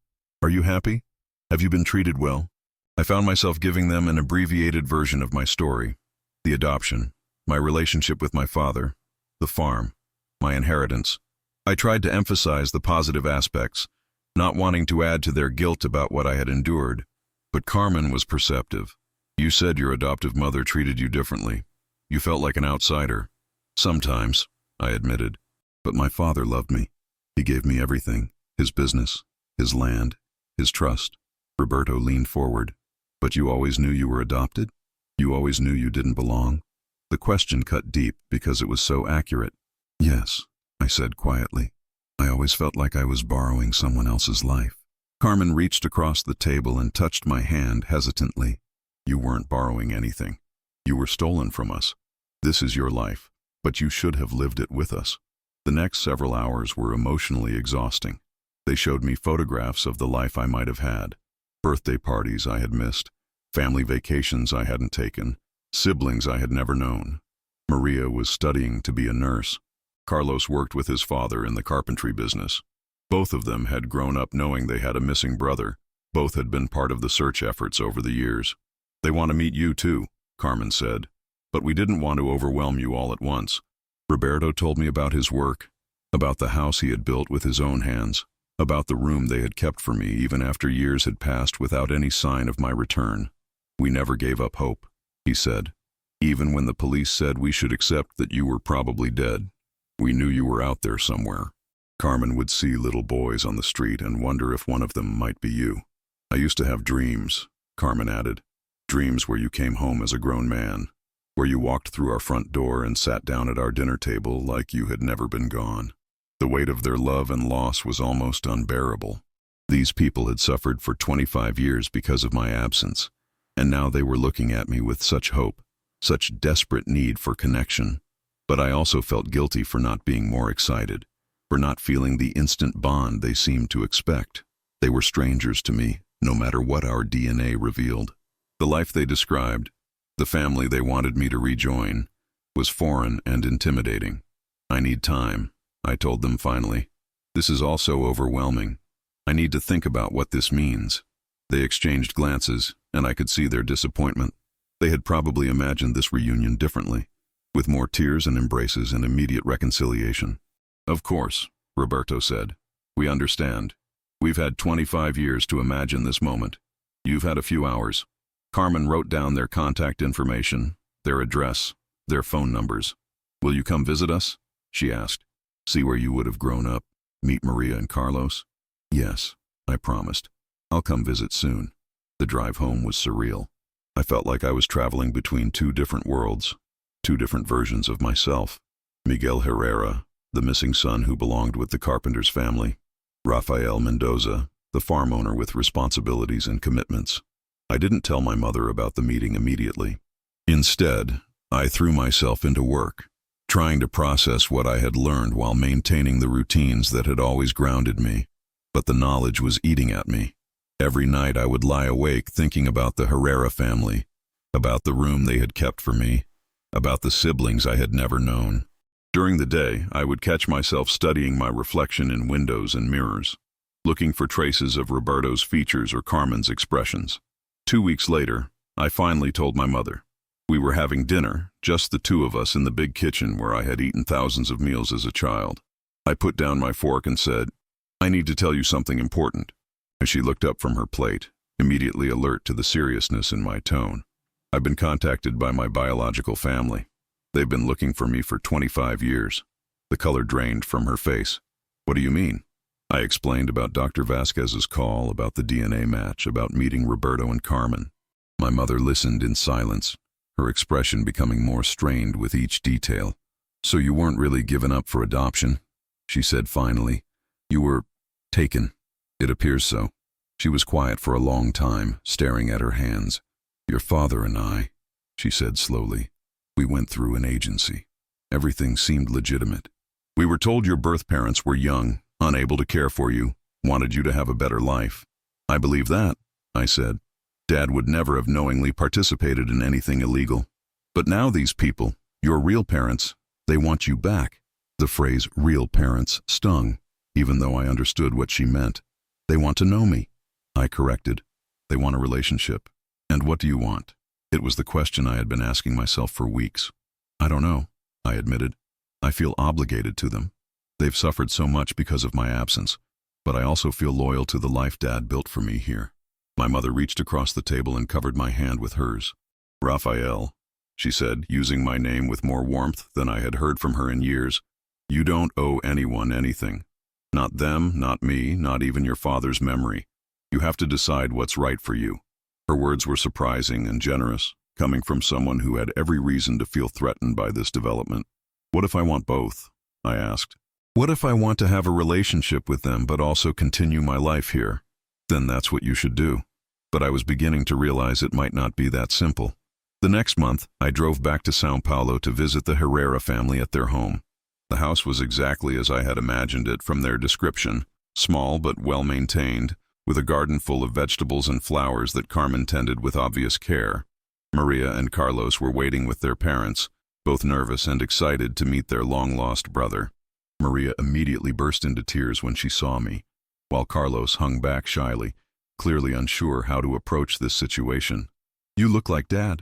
Are you happy? Have you been treated well? I found myself giving them an abbreviated version of my story. The adoption, my relationship with my father, the farm, my inheritance. I tried to emphasize the positive aspects, not wanting to add to their guilt about what I had endured. But Carmen was perceptive. You said your adoptive mother treated you differently. You felt like an outsider. Sometimes, I admitted. But my father loved me. He gave me everything. His business, his land, his trust. Roberto leaned forward. But you always knew you were adopted? You always knew you didn't belong? The question cut deep because it was so accurate. Yes, I said quietly. I always felt like I was borrowing someone else's life. Carmen reached across the table and touched my hand hesitantly. You weren't borrowing anything. You were stolen from us. This is your life, but you should have lived it with us. The next several hours were emotionally exhausting. They showed me photographs of the life I might have had, birthday parties I had missed, family vacations I hadn't taken, siblings I had never known. Maria was studying to be a nurse. Carlos worked with his father in the carpentry business. Both of them had grown up knowing they had a missing brother. Both had been part of the search efforts over the years. They want to meet you too, Carmen said. But we didn't want to overwhelm you all at once. Roberto told me about his work, about the house he had built with his own hands, about the room they had kept for me even after years had passed without any sign of my return. We never gave up hope, he said. Even when the police said we should accept that you were probably dead, we knew you were out there somewhere. Carmen would see little boys on the street and wonder if one of them might be you. I used to have dreams, Carmen added. Dreams where you came home as a grown man, where you walked through our front door and sat down at our dinner table like you had never been gone. The weight of their love and loss was almost unbearable. These people had suffered for 25 years because of my absence, and now they were looking at me with such hope, such desperate need for connection. But I also felt guilty for not being more excited, for not feeling the instant bond they seemed to expect. They were strangers to me, no matter what our DNA revealed. The life they described, the family they wanted me to rejoin, was foreign and intimidating. I need time, I told them finally. This is all so overwhelming. I need to think about what this means. They exchanged glances, and I could see their disappointment. They had probably imagined this reunion differently, with more tears and embraces and immediate reconciliation. Of course, Roberto said. We understand. We've had 25 years to imagine this moment. You've had a few hours. Carmen wrote down their contact information, their address, their phone numbers. Will you come visit us? She asked. See where you would have grown up, meet Maria and Carlos? Yes, I promised. I'll come visit soon. The drive home was surreal. I felt like I was traveling between two different worlds, two different versions of myself. Miguel Herrera, the missing son who belonged with the carpenter's family. Rafael Mendoza, the farm owner with responsibilities and commitments. I didn't tell my mother about the meeting immediately. Instead, I threw myself into work, trying to process what I had learned while maintaining the routines that had always grounded me. But the knowledge was eating at me. Every night I would lie awake thinking about the Herrera family, about the room they had kept for me, about the siblings I had never known. During the day, I would catch myself studying my reflection in windows and mirrors, looking for traces of Roberto's features or Carmen's expressions. 2 weeks later, I finally told my mother. We were having dinner, just the two of us in the big kitchen where I had eaten thousands of meals as a child. I put down my fork and said, I need to tell you something important. As she looked up from her plate, immediately alert to the seriousness in my tone. I've been contacted by my biological family. They've been looking for me for 25 years. The color drained from her face. What do you mean? I explained about Dr. Vasquez's call, about the DNA match, about meeting Roberto and Carmen. My mother listened in silence, her expression becoming more strained with each detail. So you weren't really given up for adoption? She said finally. You were taken. It appears so. She was quiet for a long time, staring at her hands. Your father and I, she said slowly. We went through an agency. Everything seemed legitimate. We were told your birth parents were young, unable to care for you, wanted you to have a better life. I believe that, I said. Dad would never have knowingly participated in anything illegal. But now these people, your real parents, they want you back. The phrase real parents stung, even though I understood what she meant. They want to know me. I corrected. They want a relationship. And what do you want? It was the question I had been asking myself for weeks. I don't know, I admitted. I feel obligated to them. They've suffered so much because of my absence, but I also feel loyal to the life Dad built for me here. My mother reached across the table and covered my hand with hers. Rafael, she said, using my name with more warmth than I had heard from her in years. You don't owe anyone anything. Not them, not me, not even your father's memory. You have to decide what's right for you. Her words were surprising and generous, coming from someone who had every reason to feel threatened by this development. What if I want both? I asked. What if I want to have a relationship with them but also continue my life here? Then that's what you should do. But I was beginning to realize it might not be that simple. The next month, I drove back to São Paulo to visit the Herrera family at their home. The house was exactly as I had imagined it from their description, small but well-maintained, with a garden full of vegetables and flowers that Carmen tended with obvious care. Maria and Carlos were waiting with their parents, both nervous and excited to meet their long-lost brother. Maria immediately burst into tears when she saw me, while Carlos hung back shyly, clearly unsure how to approach this situation. You look like Dad,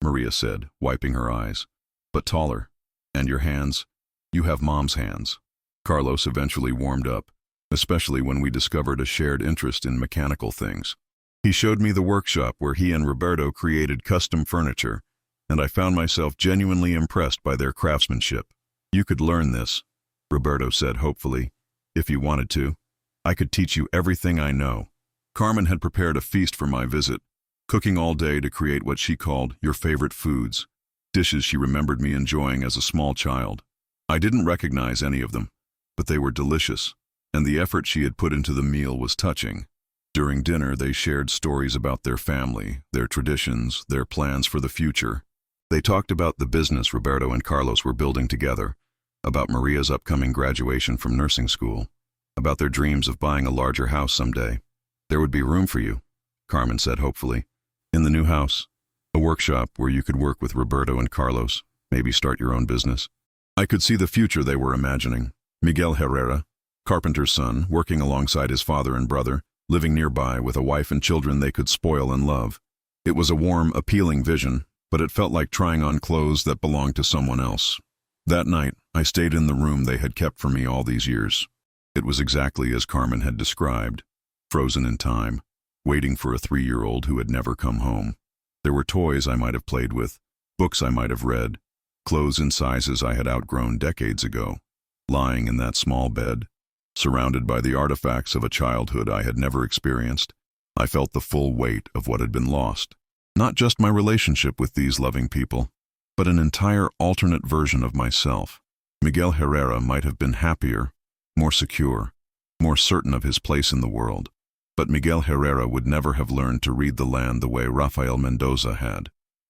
Maria said, wiping her eyes, but taller. And your hands? You have Mom's hands. Carlos eventually warmed up, especially when we discovered a shared interest in mechanical things. He showed me the workshop where he and Roberto created custom furniture, and I found myself genuinely impressed by their craftsmanship. You could learn this, Roberto said hopefully, if you wanted to. I could teach you everything I know. Carmen had prepared a feast for my visit, cooking all day to create what she called your favorite foods, dishes she remembered me enjoying as a small child. I didn't recognize any of them, but they were delicious, and the effort she had put into the meal was touching. During dinner, they shared stories about their family, their traditions, their plans for the future. They talked about the business Roberto and Carlos were building together, about Maria's upcoming graduation from nursing school, about their dreams of buying a larger house someday. There would be room for you, Carmen said hopefully, in the new house, a workshop where you could work with Roberto and Carlos, maybe start your own business. I could see the future they were imagining. Miguel Herrera, carpenter's son, working alongside his father and brother, living nearby with a wife and children they could spoil and love. It was a warm, appealing vision, but it felt like trying on clothes that belonged to someone else. That night, I stayed in the room they had kept for me all these years. It was exactly as Carmen had described, frozen in time, waiting for a 3-year-old who had never come home. There were toys I might have played with, books I might have read, clothes in sizes I had outgrown decades ago, lying in that small bed, surrounded by the artifacts of a childhood I had never experienced. I felt the full weight of what had been lost. Not just my relationship with these loving people, but an entire alternate version of myself. Miguel Herrera might have been happier, more secure, more certain of his place in the world. But Miguel Herrera would never have learned to read the land the way Rafael Mendoza had.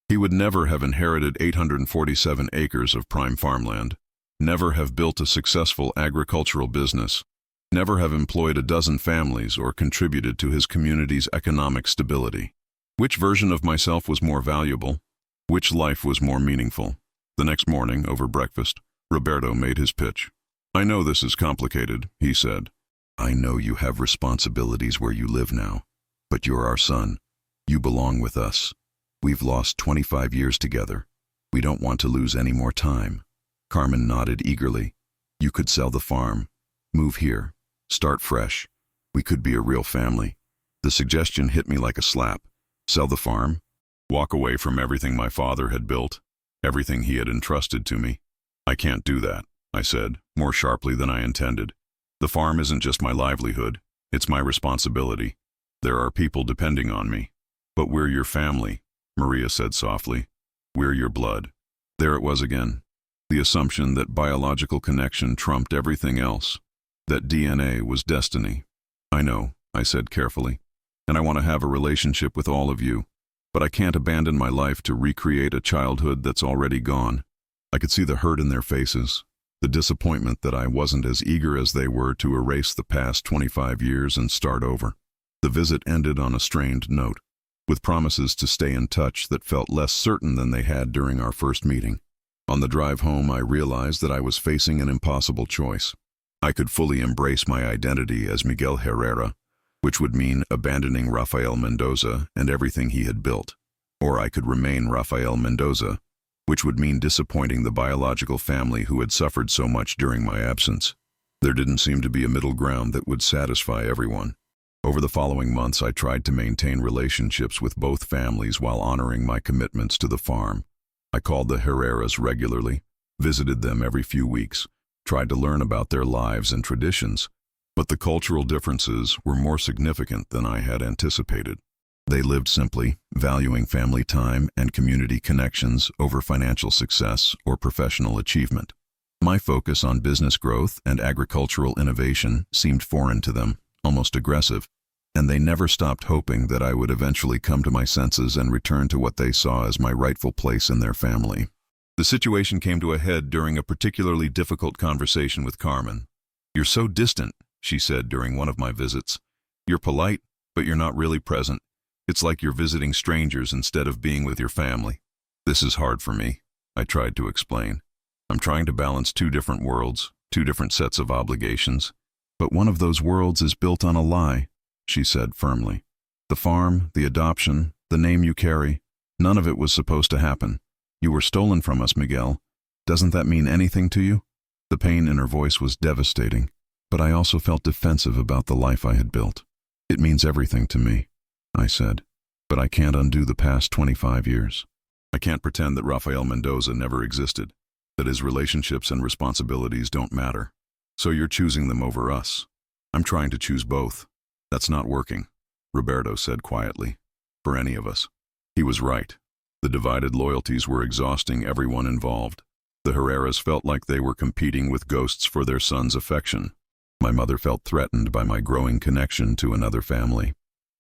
He would never have inherited 847 acres of prime farmland, never have built a successful agricultural business, never have employed a dozen families or contributed to his community's economic stability. Which version of myself was more valuable? Which life was more meaningful? The next morning, over breakfast, Roberto made his pitch. I know this is complicated, he said. I know you have responsibilities where you live now, but you're our son. You belong with us. We've lost 25 years together. We don't want to lose any more time. Carmen nodded eagerly. You could sell the farm, move here, start fresh. We could be a real family. The suggestion hit me like a slap. Sell the farm? Walk away from everything my father had built, everything he had entrusted to me. I can't do that, I said, more sharply than I intended. The farm isn't just my livelihood, it's my responsibility. There are people depending on me. But we're your family, Maria said softly. We're your blood. There it was again. The assumption that biological connection trumped everything else, that DNA was destiny. I know, I said carefully, and I want to have a relationship with all of you, but I can't abandon my life to recreate a childhood that's already gone. I could see the hurt in their faces, the disappointment that I wasn't as eager as they were to erase the past 25 years and start over. The visit ended on a strained note, with promises to stay in touch that felt less certain than they had during our first meeting. On the drive home, I realized that I was facing an impossible choice. I could fully embrace my identity as Miguel Herrera, which would mean abandoning Rafael Mendoza and everything he had built. Or I could remain Rafael Mendoza, which would mean disappointing the biological family who had suffered so much during my absence. There didn't seem to be a middle ground that would satisfy everyone. Over the following months, I tried to maintain relationships with both families while honoring my commitments to the farm. I called the Herreras regularly, visited them every few weeks, tried to learn about their lives and traditions, but the cultural differences were more significant than I had anticipated. They lived simply, valuing family time and community connections over financial success or professional achievement. My focus on business growth and agricultural innovation seemed foreign to them, almost aggressive, and they never stopped hoping that I would eventually come to my senses and return to what they saw as my rightful place in their family. The situation came to a head during a particularly difficult conversation with Carmen. You're so distant, she said during one of my visits. You're polite, but you're not really present. It's like you're visiting strangers instead of being with your family. This is hard for me, I tried to explain. I'm trying to balance two different worlds, two different sets of obligations. But one of those worlds is built on a lie, she said firmly. The farm, the adoption, the name you carry, none of it was supposed to happen. You were stolen from us, Miguel. Doesn't that mean anything to you? The pain in her voice was devastating, but I also felt defensive about the life I had built. It means everything to me, I said, but I can't undo the past 25 years. I can't pretend that Rafael Mendoza never existed, that his relationships and responsibilities don't matter. So you're choosing them over us. I'm trying to choose both. That's not working, Roberto said quietly. For any of us. He was right. The divided loyalties were exhausting everyone involved. The Herreras felt like they were competing with ghosts for their son's affection. My mother felt threatened by my growing connection to another family.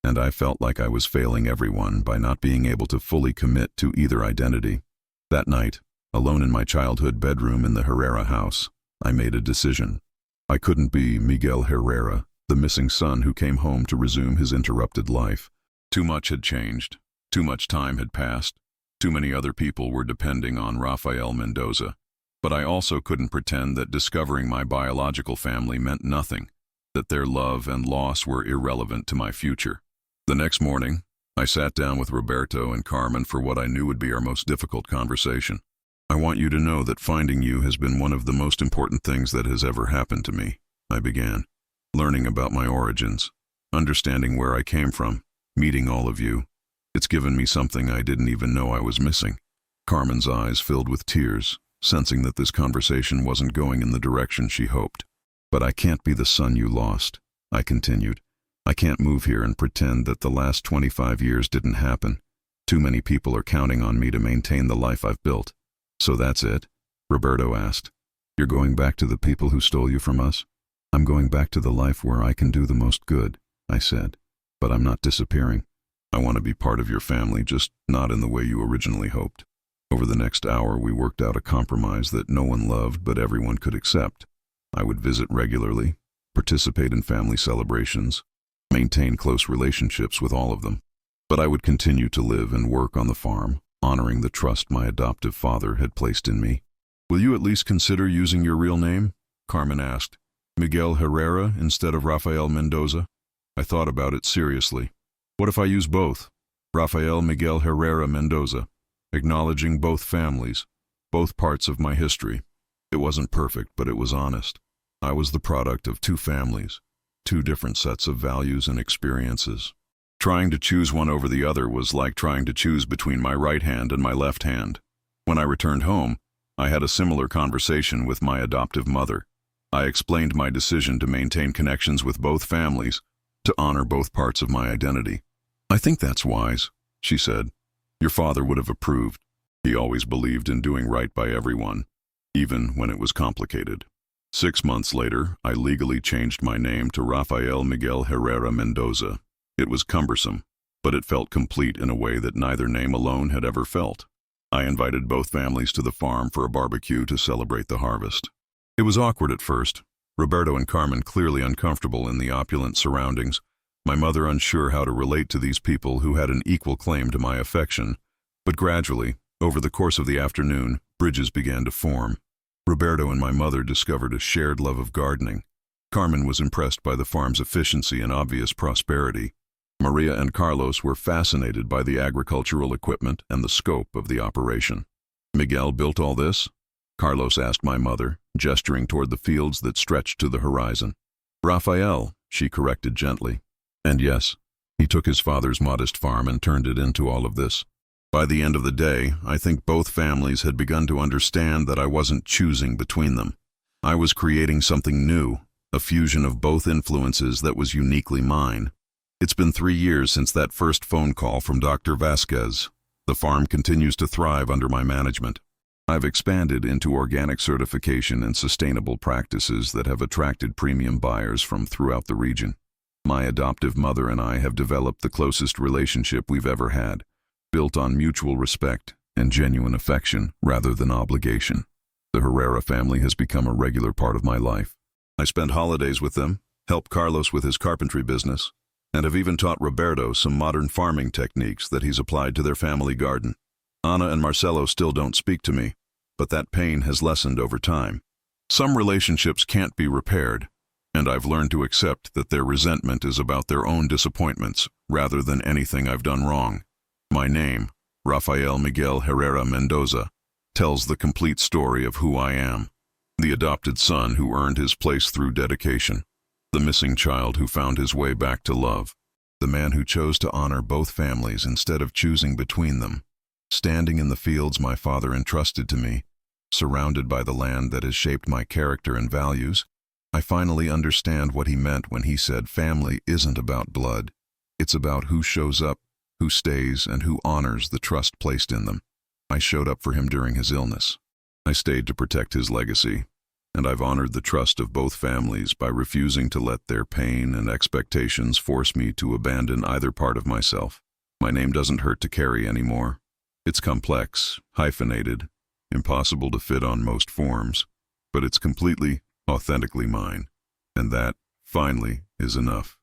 And I felt like I was failing everyone by not being able to fully commit to either identity. That night, alone in my childhood bedroom in the Herrera house, I made a decision. I couldn't be Miguel Herrera, the missing son who came home to resume his interrupted life. Too much had changed. Too much time had passed. Too many other people were depending on Rafael Mendoza. But I also couldn't pretend that discovering my biological family meant nothing, that their love and loss were irrelevant to my future. The next morning, I sat down with Roberto and Carmen for what I knew would be our most difficult conversation. I want you to know that finding you has been one of the most important things that has ever happened to me, I began. Learning about my origins, understanding where I came from, meeting all of you. It's given me something I didn't even know I was missing. Carmen's eyes filled with tears, sensing that this conversation wasn't going in the direction she hoped. But I can't be the son you lost, I continued. I can't move here and pretend that the last 25 years didn't happen. Too many people are counting on me to maintain the life I've built. So that's it? Roberto asked. You're going back to the people who stole you from us? I'm going back to the life where I can do the most good, I said. But I'm not disappearing. I want to be part of your family, just not in the way you originally hoped. Over the next hour, we worked out a compromise that no one loved but everyone could accept. I would visit regularly, participate in family celebrations, maintain close relationships with all of them. But I would continue to live and work on the farm, honoring the trust my adoptive father had placed in me. Will you at least consider using your real name? Carmen asked. Miguel Herrera instead of Rafael Mendoza? I thought about it seriously. What if I use both? Rafael Miguel Herrera Mendoza, acknowledging both families, both parts of my history. It wasn't perfect, but it was honest. I was the product of two families, two different sets of values and experiences. Trying to choose one over the other was like trying to choose between my right hand and my left hand. When I returned home, I had a similar conversation with my adoptive mother. I explained my decision to maintain connections with both families, to honor both parts of my identity. I think that's wise, she said. Your father would have approved. He always believed in doing right by everyone, even when it was complicated. 6 months later, I legally changed my name to Rafael Miguel Herrera Mendoza. It was cumbersome, but it felt complete in a way that neither name alone had ever felt. I invited both families to the farm for a barbecue to celebrate the harvest. It was awkward at first. Roberto and Carmen clearly uncomfortable in the opulent surroundings, my mother unsure how to relate to these people who had an equal claim to my affection. But gradually, over the course of the afternoon, bridges began to form. Roberto and my mother discovered a shared love of gardening. Carmen was impressed by the farm's efficiency and obvious prosperity. Maria and Carlos were fascinated by the agricultural equipment and the scope of the operation. Miguel built all this? Carlos asked my mother, gesturing toward the fields that stretched to the horizon. Rafael, she corrected gently. And yes, he took his father's modest farm and turned it into all of this. By the end of the day, I think both families had begun to understand that I wasn't choosing between them. I was creating something new, a fusion of both influences that was uniquely mine. It's been 3 years since that first phone call from Dr. Vasquez. The farm continues to thrive under my management. I've expanded into organic certification and sustainable practices that have attracted premium buyers from throughout the region. My adoptive mother and I have developed the closest relationship we've ever had, built on mutual respect and genuine affection rather than obligation. The Herrera family has become a regular part of my life. I spend holidays with them, help Carlos with his carpentry business, and have even taught Roberto some modern farming techniques that he's applied to their family garden. Ana and Marcelo still don't speak to me, but that pain has lessened over time. Some relationships can't be repaired, and I've learned to accept that their resentment is about their own disappointments rather than anything I've done wrong. My name, Rafael Miguel Herrera Mendoza, tells the complete story of who I am. The adopted son who earned his place through dedication. The missing child who found his way back to love. The man who chose to honor both families instead of choosing between them. Standing in the fields my father entrusted to me, surrounded by the land that has shaped my character and values, I finally understand what he meant when he said family isn't about blood. It's about who shows up, who stays, and who honors the trust placed in them. I showed up for him during his illness. I stayed to protect his legacy, and I've honored the trust of both families by refusing to let their pain and expectations force me to abandon either part of myself. My name doesn't hurt to carry anymore. It's complex, hyphenated, impossible to fit on most forms, but it's completely, authentically mine. And that, finally, is enough.